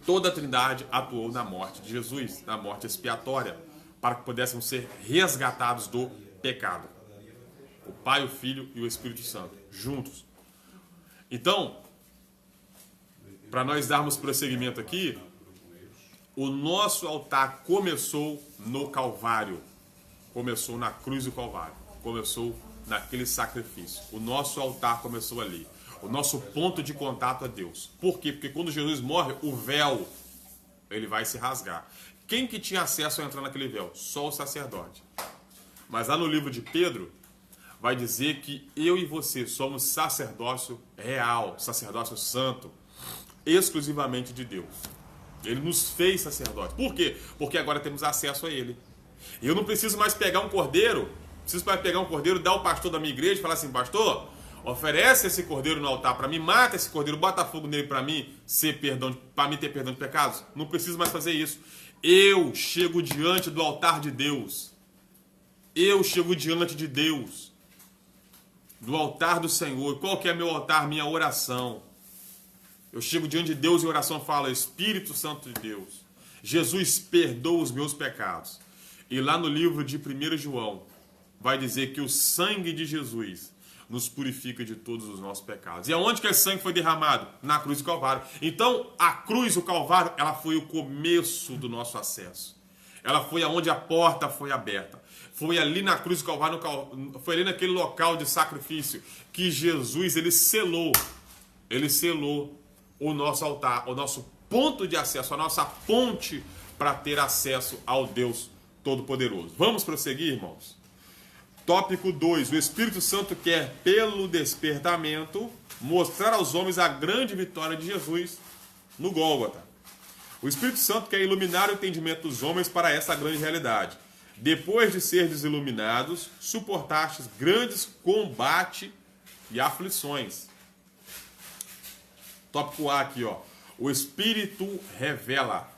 Toda a Trindade atuou na morte de Jesus, na morte expiatória, para que pudéssemos ser resgatados do pecado. O Pai, o Filho e o Espírito Santo, juntos. Então, para nós darmos prosseguimento aqui, o nosso altar começou no Calvário. Começou na cruz do Calvário. Começou naquele sacrifício. O nosso altar começou ali. O nosso ponto de contato é Deus. Por quê? Porque quando Jesus morre, o véu, ele vai se rasgar. Quem que tinha acesso a entrar naquele véu? Só o sacerdote. Mas lá no livro de Pedro, vai dizer que eu e você somos sacerdócio real, sacerdócio santo, exclusivamente de Deus. Ele nos fez sacerdote. Por quê? Porque agora temos acesso a ele. E eu não preciso mais pegar um cordeiro, dar ao pastor da minha igreja e falar assim, pastor, oferece esse cordeiro no altar para mim, mata esse cordeiro, bota fogo nele para mim ter perdão de pecados. Não preciso mais fazer isso. Eu chego diante do altar de Deus. Eu chego diante de Deus, do altar do Senhor. Qual que é meu altar? Minha oração. Eu chego diante de Deus em oração e falo, Espírito Santo de Deus, Jesus perdoa os meus pecados. E lá no livro de 1 João, vai dizer que o sangue de Jesus nos purifica de todos os nossos pecados. E aonde que esse sangue foi derramado? Na cruz do Calvário. Então, a cruz, o Calvário, ela foi o começo do nosso acesso. Ela foi aonde a porta foi aberta. Foi ali na cruz do Calvário, foi ali naquele local de sacrifício que Jesus, ele selou o nosso altar, o nosso ponto de acesso, a nossa ponte para ter acesso ao Deus Todo-Poderoso. Vamos prosseguir, irmãos? Tópico 2. O Espírito Santo quer, pelo despertamento, mostrar aos homens a grande vitória de Jesus no Gólgota. O Espírito Santo quer iluminar o entendimento dos homens para essa grande realidade. Depois de serdes iluminados, suportastes grandes combates e aflições. Tópico A aqui, ó. O Espírito revela,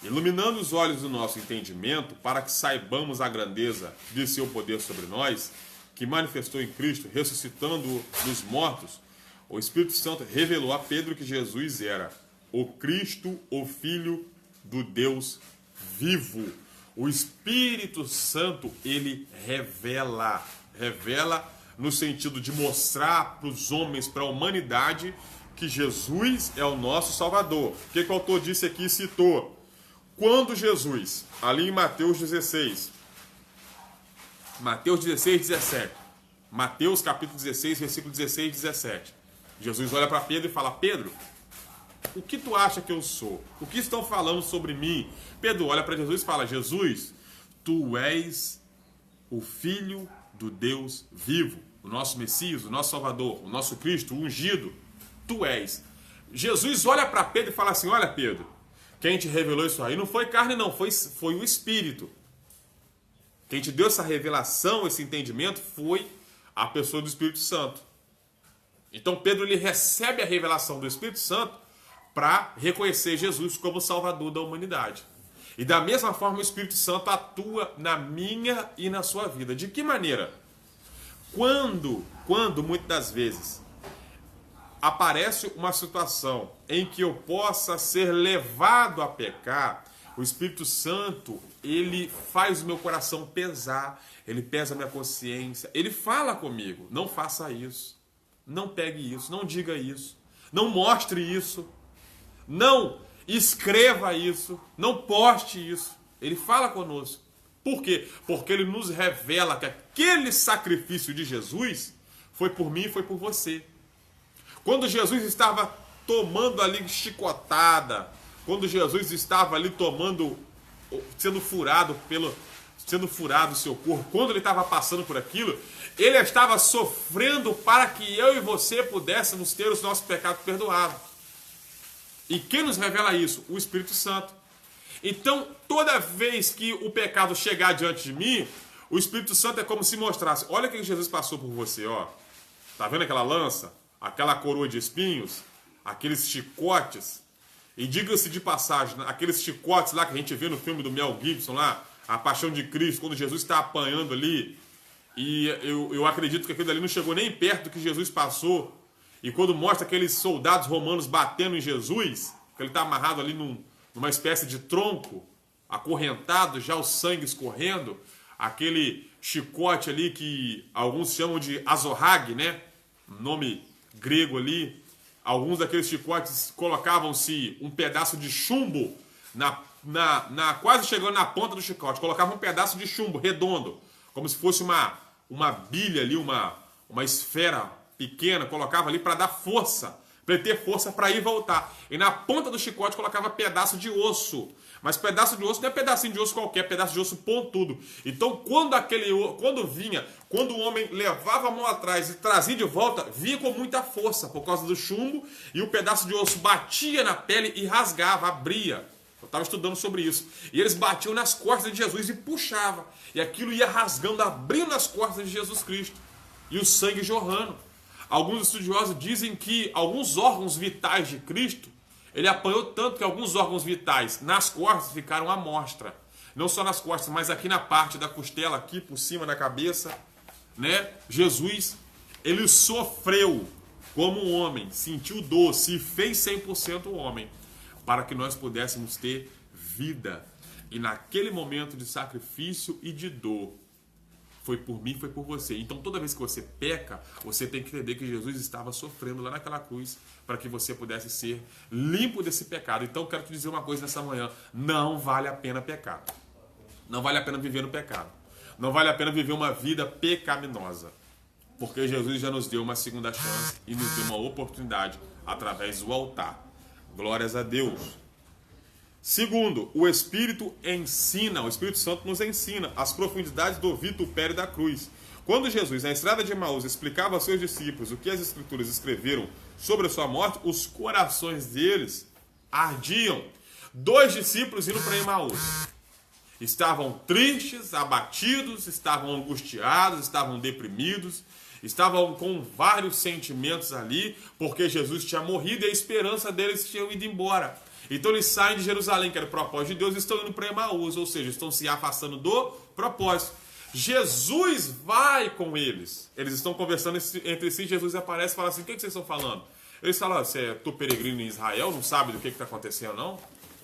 iluminando os olhos do nosso entendimento para que saibamos a grandeza de seu poder sobre nós, que manifestou em Cristo, ressuscitando dos mortos. O Espírito Santo revelou a Pedro que Jesus era o Cristo, o Filho do Deus vivo. O Espírito Santo, ele revela no sentido de mostrar para os homens, para a humanidade, que Jesus é o nosso Salvador. O que o autor disse aqui e citou? Quando Jesus, ali em Mateus 16, 17. Mateus capítulo 16, versículo 16 e 17. Jesus olha para Pedro e fala: Pedro, o que tu acha que eu sou? O que estão falando sobre mim? Pedro olha para Jesus e fala: Jesus, tu és o Filho do Deus vivo, o nosso Messias, o nosso Salvador, o nosso Cristo, o ungido. Tu és. Jesus olha para Pedro e fala assim: olha, Pedro, quem te revelou isso aí não foi carne não, foi o Espírito. Quem te deu essa revelação, esse entendimento, foi a pessoa do Espírito Santo. Então Pedro, ele recebe a revelação do Espírito Santo para reconhecer Jesus como Salvador da humanidade. E da mesma forma o Espírito Santo atua na minha e na sua vida. De que maneira? Quando muitas das vezes aparece uma situação em que eu possa ser levado a pecar, o Espírito Santo, ele faz o meu coração pesar, ele pesa a minha consciência, ele fala comigo: não faça isso, não pegue isso, não diga isso, não mostre isso, não escreva isso, não poste isso. Ele fala conosco. Por quê? Porque ele nos revela que aquele sacrifício de Jesus foi por mim e foi por você. Quando Jesus estava tomando ali chicotada, quando Jesus estava ali sendo furado o seu corpo, quando ele estava passando por aquilo, ele estava sofrendo para que eu e você pudéssemos ter os nossos pecados perdoados. E quem nos revela isso? O Espírito Santo. Então, toda vez que o pecado chegar diante de mim, o Espírito Santo é como se mostrasse: olha o que Jesus passou por você, ó. Tá vendo aquela lança? Aquela coroa de espinhos? Aqueles chicotes? E diga-se de passagem, aqueles chicotes lá que a gente vê no filme do Mel Gibson lá, A Paixão de Cristo, quando Jesus está apanhando ali, e eu acredito que aquilo ali não chegou nem perto do que Jesus passou. E quando mostra aqueles soldados romanos batendo em Jesus, que ele está amarrado ali numa espécie de tronco, acorrentado, já o sangue escorrendo, aquele chicote ali que alguns chamam de azorrague, né? Nome grego ali. Alguns daqueles chicotes colocavam-se um pedaço de chumbo quase chegando na ponta do chicote. Colocavam um pedaço de chumbo redondo, como se fosse uma bilha ali, uma esfera pequena, colocava ali para dar força, para ele ter força para ir e voltar. E na ponta do chicote colocava pedaço de osso. Mas pedaço de osso não é pedacinho de osso qualquer, é pedaço de osso pontudo. Então quando o homem levava a mão atrás e trazia de volta, vinha com muita força por causa do chumbo, e o pedaço de osso batia na pele e rasgava, abria. Eu estava estudando sobre isso. E eles batiam nas costas de Jesus e puxavam. E aquilo ia rasgando, abrindo as costas de Jesus Cristo. E o sangue jorrando. Alguns estudiosos dizem que alguns órgãos vitais de Cristo, ele apanhou tanto que alguns órgãos vitais nas costas ficaram à mostra. Não só nas costas, mas aqui na parte da costela, aqui por cima da cabeça, né? Jesus, ele sofreu como um homem, sentiu dor, se fez 100% homem, para que nós pudéssemos ter vida. E naquele momento de sacrifício e de dor, Foi por mim, foi por você. Então toda vez que você peca, você tem que entender que Jesus estava sofrendo lá naquela cruz para que você pudesse ser limpo desse pecado. Então eu quero te dizer uma coisa nessa manhã: não vale a pena pecar. Não vale a pena viver no pecado. Não vale a pena viver uma vida pecaminosa. Porque Jesus já nos deu uma segunda chance e nos deu uma oportunidade através do altar. Glórias a Deus. Segundo, o Espírito ensina, o Espírito Santo nos ensina as profundidades do vitupério da cruz. Quando Jesus, na estrada de Emaús, explicava aos seus discípulos o que as Escrituras escreveram sobre a sua morte, os corações deles ardiam. 2 discípulos indo para Emaús. Estavam tristes, abatidos, estavam angustiados, estavam deprimidos, estavam com vários sentimentos ali, porque Jesus tinha morrido e a esperança deles tinha ido embora. Então eles saem de Jerusalém, que era o propósito de Deus, e estão indo para Emaús, ou seja, estão se afastando do propósito. Jesus vai com eles. Eles estão conversando entre si, Jesus aparece e fala assim: o que vocês estão falando? Eles falam: tu peregrino em Israel, não sabe do que está acontecendo, não?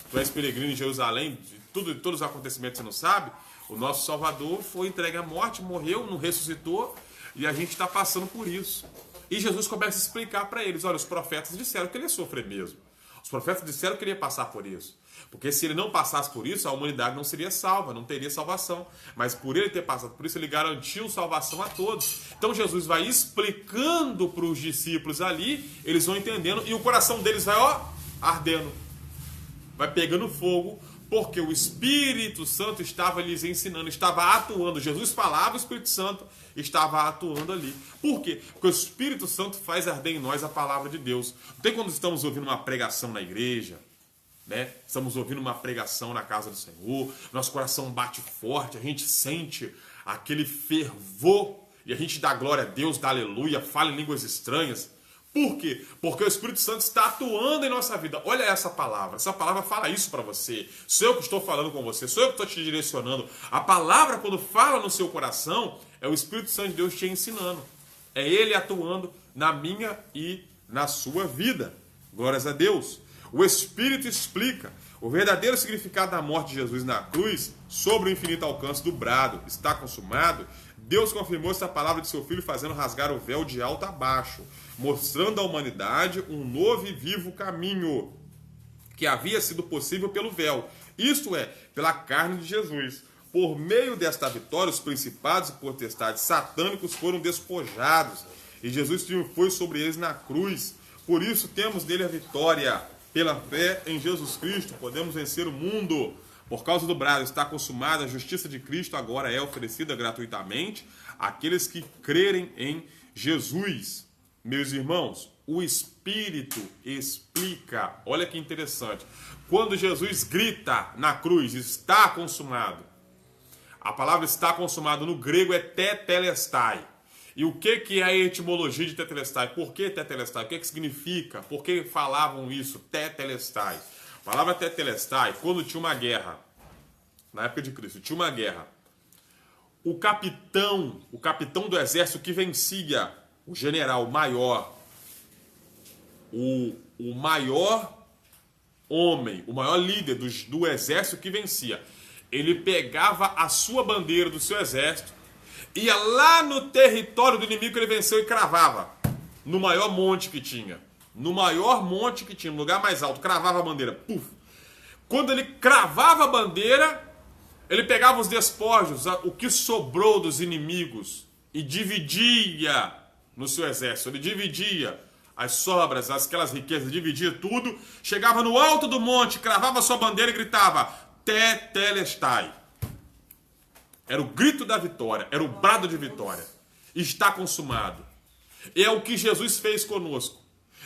Tu és peregrino em Jerusalém, todos os acontecimentos você não sabe? O nosso Salvador foi entregue à morte, morreu, não ressuscitou, e a gente está passando por isso. E Jesus começa a explicar para eles: olha, os profetas disseram que ele ia sofrer mesmo. Os profetas disseram que ele ia passar por isso. Porque se ele não passasse por isso, a humanidade não seria salva, não teria salvação. Mas por ele ter passado por isso, ele garantiu salvação a todos. Então Jesus vai explicando para os discípulos ali, eles vão entendendo, e o coração deles vai, ardendo. Vai pegando fogo, porque o Espírito Santo estava lhes ensinando, estava atuando. Jesus falava, o Espírito Santo estava atuando ali. Por quê? Porque o Espírito Santo faz arder em nós a palavra de Deus. Não tem quando estamos ouvindo uma pregação na igreja, né? Estamos ouvindo uma pregação na casa do Senhor, nosso coração bate forte, a gente sente aquele fervor e a gente dá glória a Deus, dá aleluia, fala em línguas estranhas. Por quê? Porque o Espírito Santo está atuando em nossa vida. Olha essa palavra fala isso para você. Sou eu que estou falando com você, sou eu que estou te direcionando. A palavra, quando fala no seu coração, é o Espírito Santo de Deus te ensinando. É Ele atuando na minha e na sua vida. Glórias a Deus. O Espírito explica o verdadeiro significado da morte de Jesus na cruz sobre o infinito alcance do brado. Está consumado. Deus confirmou essa palavra de seu Filho fazendo rasgar o véu de alto a baixo, mostrando à humanidade um novo e vivo caminho que havia sido possível pelo véu, isto é, pela carne de Jesus. Por meio desta vitória, os principados e potestades satânicos foram despojados e Jesus triunfou sobre eles na cruz. Por isso temos nele a vitória. Pela fé em Jesus Cristo podemos vencer o mundo. Por causa do brado está consumada, a justiça de Cristo agora é oferecida gratuitamente àqueles que crerem em Jesus. Meus irmãos, o Espírito explica. Olha que interessante. Quando Jesus grita na cruz, está consumado. A palavra está consumado no grego é tetelestai. E o que é a etimologia de tetelestai? Por que tetelestai? O que significa? Por que falavam isso? Tetelestai. A palavra tetelestai, quando tinha uma guerra, na época de Cristo, tinha uma guerra, o capitão do exército que vencia, o general maior, o maior homem, o maior líder do exército que vencia, ele pegava a sua bandeira do seu exército, ia lá no território do inimigo que ele venceu e cravava, no maior monte que tinha. No lugar mais alto, cravava a bandeira. Puf. Quando ele cravava a bandeira, ele pegava os despojos, o que sobrou dos inimigos, e dividia no seu exército. Ele dividia as sobras, aquelas riquezas, dividia tudo. Chegava no alto do monte, cravava a sua bandeira e gritava: Tetelestai. Era o grito da vitória, era o brado de vitória. Está consumado. É o que Jesus fez conosco.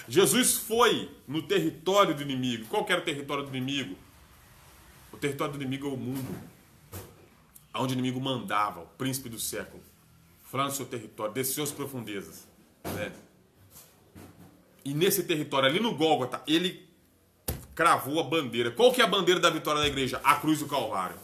Jesus foi no território do inimigo. Qual que era o território do inimigo? O território do inimigo é o mundo. Onde o inimigo mandava, o príncipe do século. Foi lá no seu território, desceu as profundezas. Né? E nesse território, ali no Gólgota, ele cravou a bandeira. Qual que é a bandeira da vitória da igreja? A cruz do Calvário.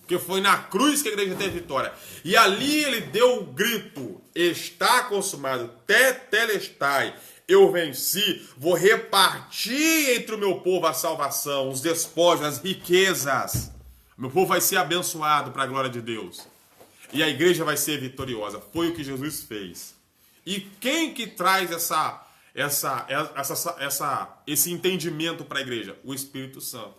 Porque foi na cruz que a igreja teve vitória. E ali ele deu o grito: está consumado, tetelestai. Eu venci, vou repartir entre o meu povo a salvação, os despojos, as riquezas. Meu povo vai ser abençoado para a glória de Deus. E a igreja vai ser vitoriosa. Foi o que Jesus fez. E quem que traz esse entendimento para a igreja? O Espírito Santo.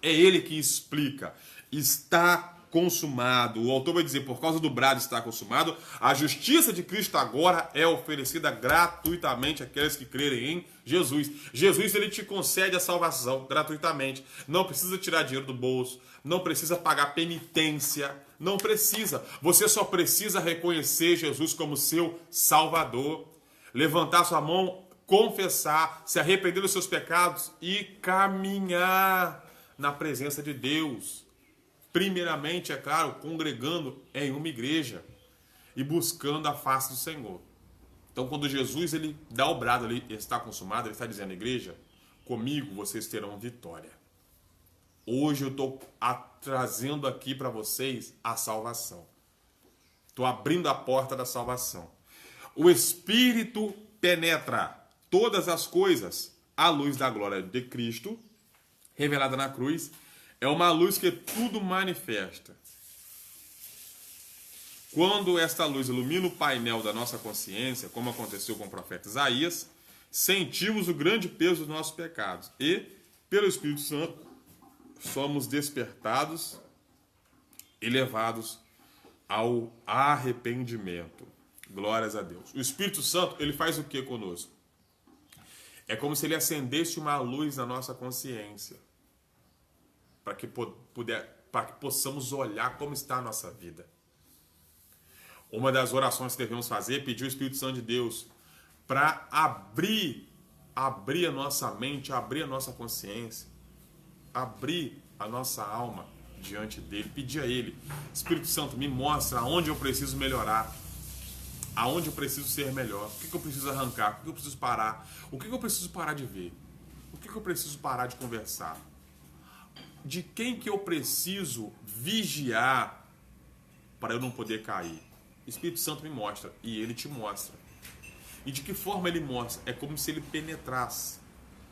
É ele que explica. Está consumado. O autor vai dizer, por causa do brado está consumado, a justiça de Cristo agora é oferecida gratuitamente àqueles que crerem em Jesus. Jesus, ele te concede a salvação gratuitamente. Não precisa tirar dinheiro do bolso, não precisa pagar penitência, não precisa. Você só precisa reconhecer Jesus como seu Salvador, levantar sua mão, confessar, se arrepender dos seus pecados e caminhar na presença de Deus. Primeiramente, é claro, congregando em uma igreja e buscando a face do Senhor. Então, quando Jesus ele dá o brado ali, está consumado, ele está dizendo, igreja, comigo vocês terão vitória. Hoje eu estou trazendo aqui para vocês a salvação. Estou abrindo a porta da salvação. O Espírito penetra todas as coisas à luz da glória de Cristo, revelada na cruz. É uma luz que tudo manifesta. Quando esta luz ilumina o painel da nossa consciência, como aconteceu com o profeta Isaías, sentimos o grande peso dos nossos pecados. E, pelo Espírito Santo, somos despertados e levados ao arrependimento. Glórias a Deus. O Espírito Santo, ele faz o que conosco? É como se ele acendesse uma luz na nossa consciência, para que possamos olhar como está a nossa vida. Uma das orações que devemos fazer é pedir o Espírito Santo de Deus para abrir a nossa mente, abrir a nossa consciência, abrir a nossa alma diante dele, pedir a ele, Espírito Santo, me mostra aonde eu preciso melhorar, aonde eu preciso ser melhor, o que eu preciso arrancar, o que eu preciso parar, o que eu preciso parar de ver, o que eu preciso parar de conversar, de quem que eu preciso vigiar para eu não poder cair. O Espírito Santo me mostra e ele te mostra. E de que forma ele mostra? É como se ele penetrasse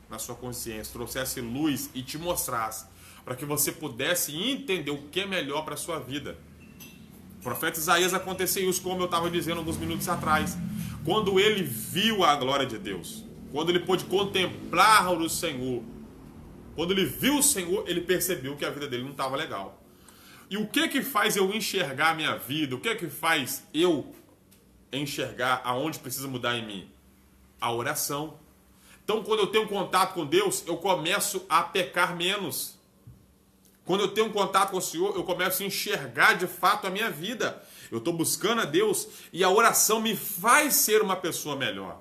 na sua consciência, trouxesse luz e te mostrasse, para que você pudesse entender o que é melhor para a sua vida. O profeta Isaías aconteceu isso, como eu estava dizendo alguns minutos atrás, quando ele viu a glória de Deus, quando ele pôde contemplar o Senhor. Quando ele viu o Senhor, ele percebeu que a vida dele não estava legal. E o que faz eu enxergar a minha vida? O que faz eu enxergar aonde precisa mudar em mim? A oração. Então, quando eu tenho contato com Deus, eu começo a pecar menos. Quando eu tenho contato com o Senhor, eu começo a enxergar de fato a minha vida. Eu estou buscando a Deus e a oração me faz ser uma pessoa melhor.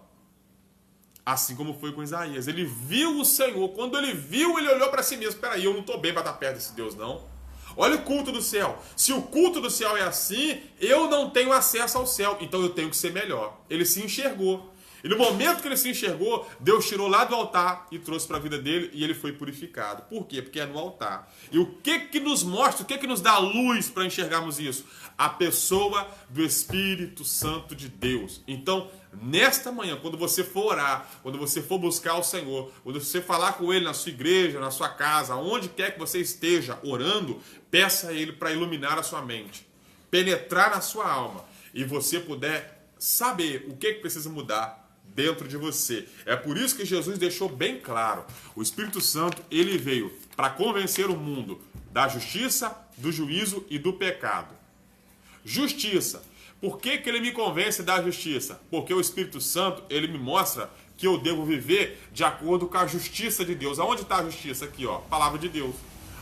Assim como foi com Isaías. Ele viu o Senhor. Quando ele viu, ele olhou para si mesmo. Espera aí, eu não estou bem para estar perto desse Deus, não. Olha o culto do céu. Se o culto do céu é assim, eu não tenho acesso ao céu. Então eu tenho que ser melhor. Ele se enxergou. E no momento que ele se enxergou, Deus tirou lá do altar e trouxe para a vida dele e ele foi purificado. Por quê? Porque é no altar. E o que nos mostra, o que nos dá luz para enxergarmos isso? A pessoa do Espírito Santo de Deus. Então, nesta manhã, quando você for orar, quando você for buscar o Senhor, quando você falar com Ele na sua igreja, na sua casa, onde quer que você esteja orando, peça a Ele para iluminar a sua mente, penetrar na sua alma e você puder saber o que precisa mudar dentro de você. É por isso que Jesus deixou bem claro, o Espírito Santo, ele veio para convencer o mundo da justiça, do juízo e do pecado. Justiça. Por que ele me convence da justiça? Porque o Espírito Santo, ele me mostra que eu devo viver de acordo com a justiça de Deus. Aonde está a justiça? Aqui, ó, palavra de Deus.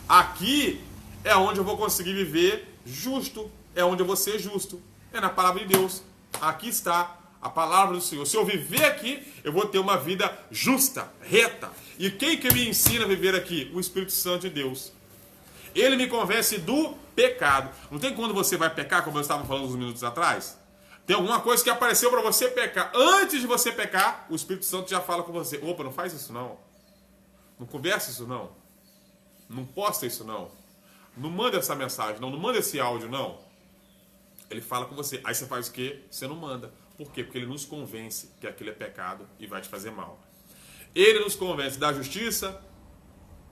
Aqui é onde eu vou conseguir viver justo, é onde eu vou ser justo. É na palavra de Deus. Aqui está a palavra do Senhor. Se eu viver aqui, eu vou ter uma vida justa, reta. E quem que me ensina a viver aqui? O Espírito Santo de Deus. Ele me convence do pecado. Não tem quando você vai pecar, como eu estava falando uns minutos atrás? Tem alguma coisa que apareceu para você pecar. Antes de você pecar, o Espírito Santo já fala com você. Opa, não faz isso não. Não conversa isso não. Não posta isso não. Não manda essa mensagem não. Não manda esse áudio não. Ele fala com você. Aí você faz o quê? Você não manda. Por quê? Porque ele nos convence que aquilo é pecado e vai te fazer mal. Ele nos convence da justiça,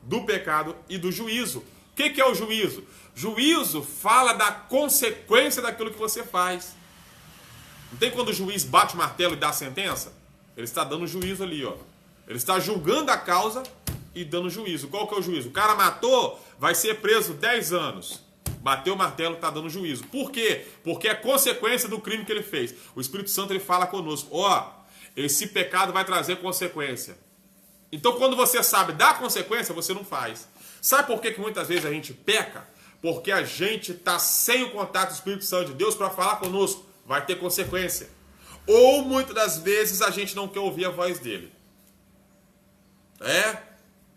do pecado e do juízo. que é o juízo? Juízo fala da consequência daquilo que você faz. Não tem quando o juiz bate o martelo e dá a sentença? Ele está dando juízo ali, ó. Ele está julgando a causa e dando juízo. Qual que é o juízo? O cara matou, vai ser preso 10 anos. Bateu o martelo, está dando juízo. Por quê? Porque é consequência do crime que ele fez. O Espírito Santo ele fala conosco. Ó, esse pecado vai trazer consequência. Então quando você sabe da consequência, você não faz. Sabe por que muitas vezes a gente peca? Porque a gente está sem o contato do Espírito Santo de Deus para falar conosco. Vai ter consequência. Ou muitas das vezes a gente não quer ouvir a voz dele.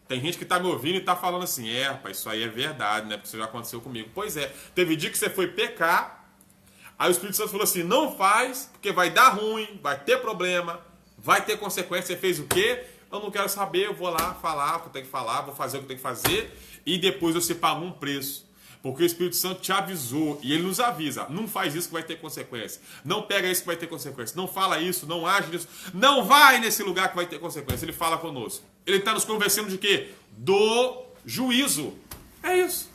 Tem gente que está me ouvindo e está falando assim, rapaz, isso aí é verdade, né? Porque isso já aconteceu comigo. Pois é, teve dia que você foi pecar, aí o Espírito Santo falou assim, não faz, porque vai dar ruim, vai ter problema, vai ter consequência. Você fez o quê? Eu não quero saber, eu vou lá falar o que eu tenho que falar, vou fazer o que eu tenho que fazer, e depois você paga um preço. Porque o Espírito Santo te avisou, e ele nos avisa, não faz isso que vai ter consequência, não pega isso que vai ter consequência, não fala isso, não age nisso, não vai nesse lugar que vai ter consequência. Ele fala conosco. Ele está nos convencendo de quê? Do juízo. É isso.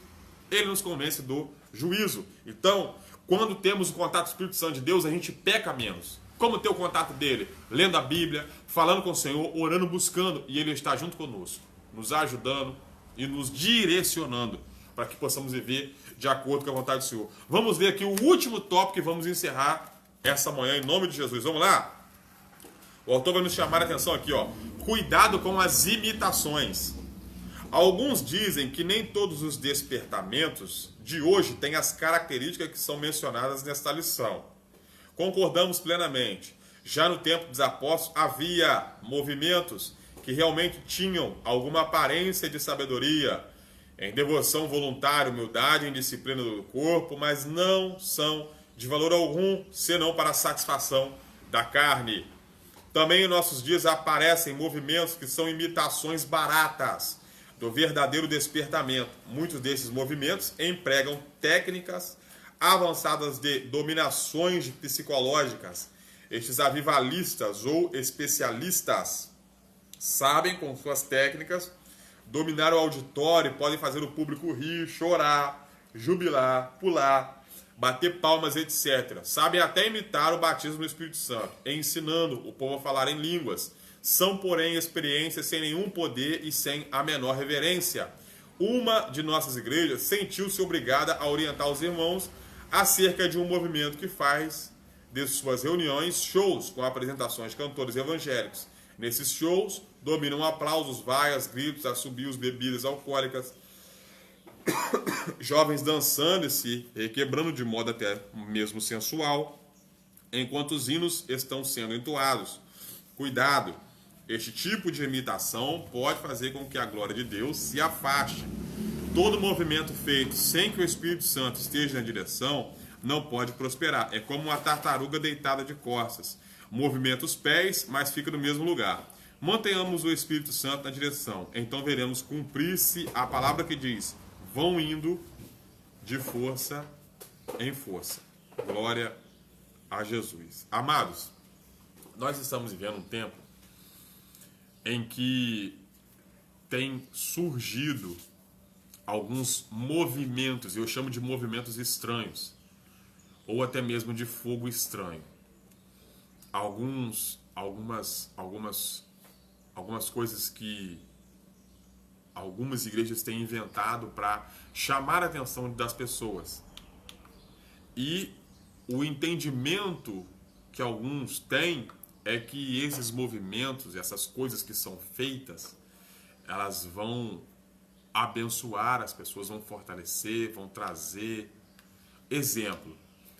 Ele nos convence do juízo. Então, quando temos o contato do Espírito Santo de Deus, a gente peca menos. Como ter o contato dele? Lendo a Bíblia, falando com o Senhor, orando, buscando, e ele está junto conosco, nos ajudando e nos direcionando para que possamos viver de acordo com a vontade do Senhor. Vamos ver aqui o último tópico e vamos encerrar essa manhã em nome de Jesus. Vamos lá? O autor vai nos chamar a atenção aqui, ó. Cuidado com as imitações. Alguns dizem que nem todos os despertamentos de hoje têm as características que são mencionadas nesta lição. Concordamos plenamente. Já no tempo dos apóstolos havia movimentos que realmente tinham alguma aparência de sabedoria, em devoção voluntária, humildade, em disciplina do corpo, mas não são de valor algum, senão para a satisfação da carne. Também em nossos dias aparecem movimentos que são imitações baratas do verdadeiro despertamento. Muitos desses movimentos empregam técnicas avançadas de dominações psicológicas. Estes avivalistas ou especialistas sabem, com suas técnicas, dominar o auditório, podem fazer o público rir, chorar, jubilar, pular, bater palmas, etc. Sabem até imitar o batismo no Espírito Santo, ensinando o povo a falar em línguas. São, porém, experiências sem nenhum poder e sem a menor reverência. Uma de nossas igrejas sentiu-se obrigada a orientar os irmãos acerca de um movimento que faz de suas reuniões shows com apresentações de cantores evangélicos. Nesses shows, dominam aplausos, vaias, gritos, assobios, bebidas alcoólicas, jovens dançando e se requebrando de modo até mesmo sensual, enquanto os hinos estão sendo entoados. Cuidado! Este tipo de imitação pode fazer com que a glória de Deus se afaste. Todo movimento feito sem que o Espírito Santo esteja na direção não pode prosperar. É como uma tartaruga deitada de costas. Movimenta os pés, mas fica no mesmo lugar. Mantenhamos o Espírito Santo na direção. Então veremos cumprir-se a palavra que diz: vão indo de força em força. Glória a Jesus. Amados, nós estamos vivendo um tempo em que tem surgido alguns movimentos, eu chamo de movimentos estranhos, ou até mesmo de fogo estranho. Algumas coisas que algumas igrejas têm inventado para chamar a atenção das pessoas. E o entendimento que alguns têm é que esses movimentos, essas coisas que são feitas, elas vão abençoar as pessoas, vão fortalecer, vão trazer. Exemplo,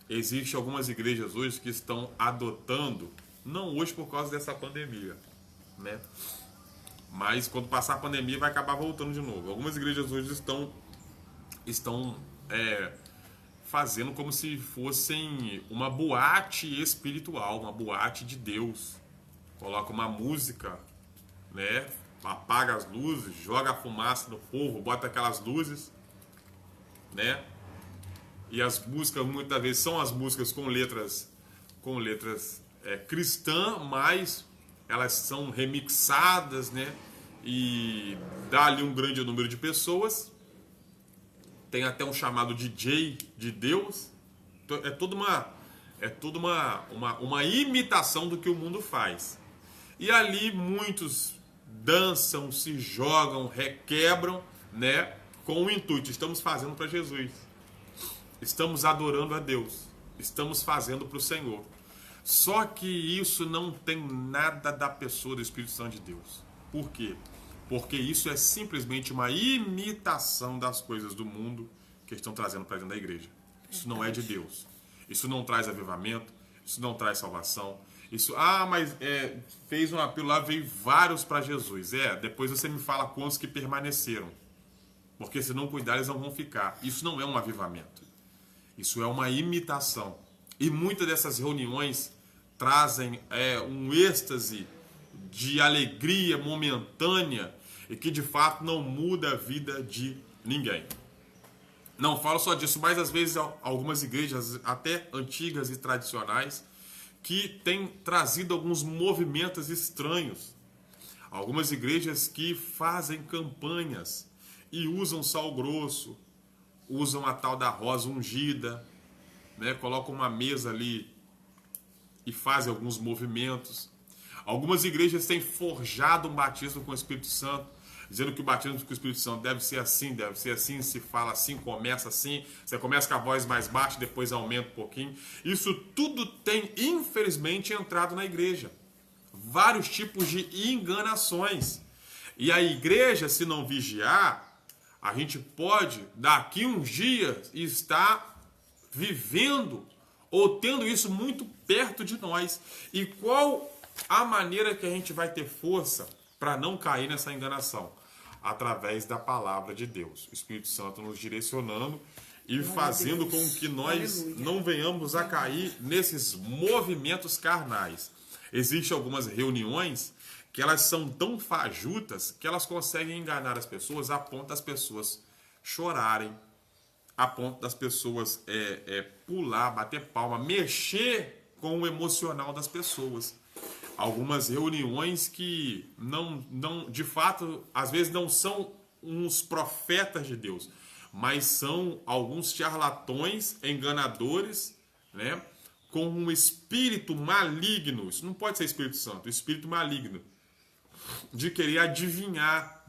existem algumas igrejas hoje que estão adotando, não hoje por causa dessa pandemia, né? Mas quando passar a pandemia vai acabar voltando de novo. Algumas igrejas hoje estão fazendo como se fossem uma boate espiritual, uma boate de Deus. Coloca uma música, né? Apaga as luzes, joga a fumaça no povo, bota aquelas luzes, né? E as músicas muitas vezes são as músicas com letras cristãs, mas elas são remixadas, né? E dá ali um grande número de pessoas. tem até um chamado DJ de Deus. É tudo uma imitação do que o mundo faz. E ali muitos dançam, se jogam, requebram, né, com o intuito, estamos fazendo para Jesus. Estamos adorando a Deus. Estamos fazendo para o Senhor. Só que isso não tem nada da pessoa do Espírito Santo de Deus. Por quê? Porque isso é simplesmente uma imitação das coisas do mundo que estão trazendo para dentro da igreja. Isso não é de Deus. Isso não traz avivamento. Isso não traz salvação. Isso, mas fez um apelo lá, veio vários para Jesus. Depois você me fala quantos que permaneceram. Porque se não cuidar, eles não vão ficar. Isso não é um avivamento. Isso é uma imitação. E muitas dessas reuniões trazem um êxtase de alegria momentânea e que de fato não muda a vida de ninguém. Não falo só disso, mas às vezes algumas igrejas, até antigas e tradicionais, que têm trazido alguns movimentos estranhos. Algumas igrejas que fazem campanhas e usam sal grosso, usam a tal da rosa ungida, né? Colocam uma mesa ali e fazem alguns movimentos. Algumas igrejas têm forjado um batismo com o Espírito Santo, dizendo que o batismo com o Espírito Santo deve ser assim, se fala assim, começa assim, você começa com a voz mais baixa, depois aumenta um pouquinho. Isso tudo tem, infelizmente, entrado na igreja. Vários tipos de enganações. E a igreja, se não vigiar, a gente pode, daqui uns dias, estar vivendo ou tendo isso muito perto de nós. E qual a maneira que a gente vai ter força para não cair nessa enganação? Através da palavra de Deus. O Espírito Santo nos direcionando e fazendo com que nós não venhamos a cair nesses movimentos carnais. Existem algumas reuniões que elas são tão fajutas que elas conseguem enganar as pessoas a ponto das pessoas chorarem, a ponto das pessoas pular, bater palma, mexer com o emocional das pessoas. Algumas reuniões que não, de fato, às vezes não são uns profetas de Deus, mas são alguns charlatões, enganadores, né, com um espírito maligno. Isso não pode ser Espírito Santo, espírito maligno, de querer adivinhar.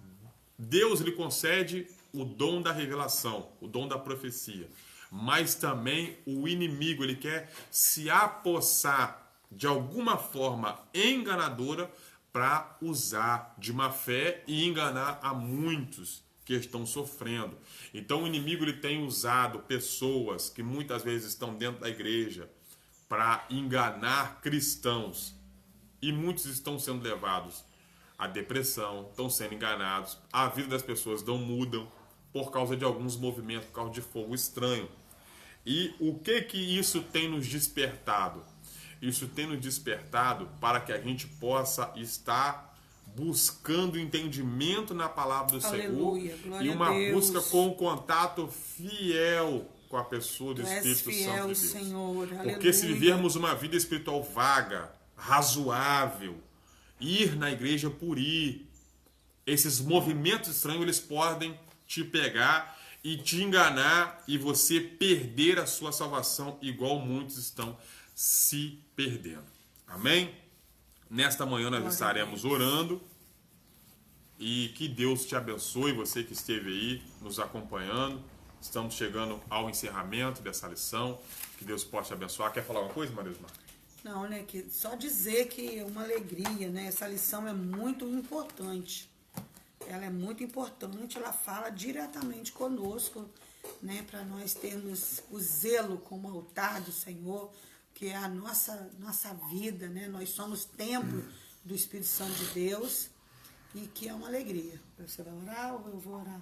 Deus lhe concede o dom da revelação, o dom da profecia, mas também o inimigo, ele quer se apossar de alguma forma enganadora para usar de má fé e enganar a muitos que estão sofrendo. Então o inimigo, ele tem usado pessoas que muitas vezes estão dentro da igreja para enganar cristãos, e muitos estão sendo levados à depressão, estão sendo enganados, a vida das pessoas não mudam por causa de alguns movimentos, por causa de fogo estranho. E o que isso tem nos despertado? Isso tem nos despertado para que a gente possa estar buscando entendimento na palavra do Aleluia, Senhor e uma busca com um contato fiel com a pessoa do Espírito Santo de Deus. Senhor. Porque se vivermos uma vida espiritual vaga, razoável, ir na igreja por ir, esses movimentos estranhos, eles podem te pegar e te enganar e você perder a sua salvação, igual muitos estão se perdendo. Amém? Nesta manhã nós estaremos orando e que Deus te abençoe, você que esteve aí nos acompanhando. Estamos chegando ao encerramento dessa lição. Que Deus possa te abençoar. Quer falar alguma coisa, Maria Ismar? Não, né? Só dizer que é uma alegria, né? Essa lição é muito importante. Ela é muito importante, ela fala diretamente conosco, né? Para nós termos o zelo como altar do Senhor, que é a nossa vida, né? Nós somos templo do Espírito Santo de Deus e que é uma alegria. Você vai orar ou eu vou orar?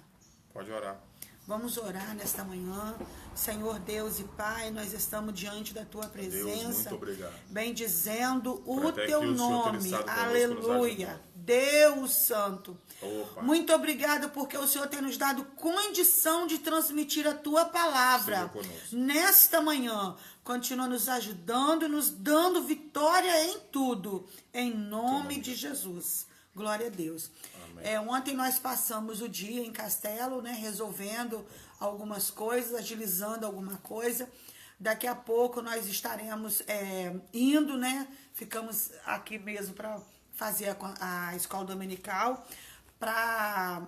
Pode orar. Vamos orar nesta manhã. Senhor Deus e Pai, nós estamos diante da Tua presença. Deus, muito obrigado. Bendizendo o Até Teu que o Senhor nome. tenha estado conosco, Aleluia. Deus Santo. Opa. Muito obrigado porque o Senhor tem nos dado condição de transmitir a Tua palavra. Nesta manhã, continua nos ajudando e nos dando vitória em tudo. Em nome de Jesus. Glória a Deus. Amém. Ontem nós passamos o dia em Castelo, né, resolvendo algumas coisas, agilizando alguma coisa. Daqui a pouco nós estaremos indo, né? Ficamos aqui mesmo para fazer a escola dominical, para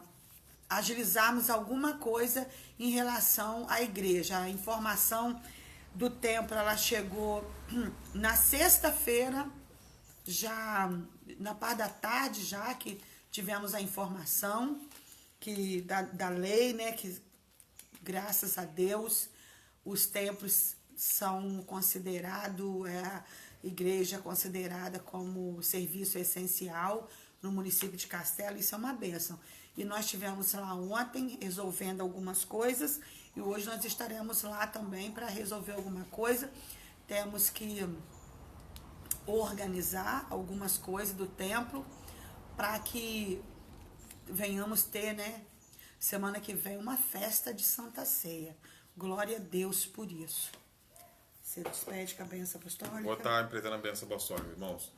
agilizarmos alguma coisa em relação à igreja. A informação do templo, ela chegou na sexta-feira, já na parte da tarde, já que tivemos a informação que da lei, né, que graças a Deus os templos são considerados, a igreja considerada como serviço essencial no município de Castelo. Isso é uma bênção. E nós tivemos lá ontem resolvendo algumas coisas e hoje nós estaremos lá também para resolver alguma coisa. Temos que organizar algumas coisas do templo para que venhamos ter, né, semana que vem uma festa de Santa Ceia. Glória a Deus por isso. Você despede com a bênção apostólica? Vou estar empreendendo a bênção apostólica, irmãos.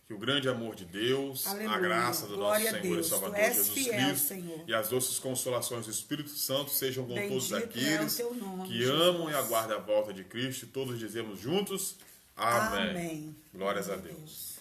Que o grande amor de Deus, Aleluia. a graça do Glória a nosso Senhor Deus. e Salvador Tu és Jesus fiel, Cristo Senhor. e as doces consolações do Espírito Santo sejam com todos Bendito aqueles é o teu nome, que Jesus. amam e aguardam a volta de Cristo. Todos dizemos juntos, amém. Amém. Glórias a Glória a Deus. Deus.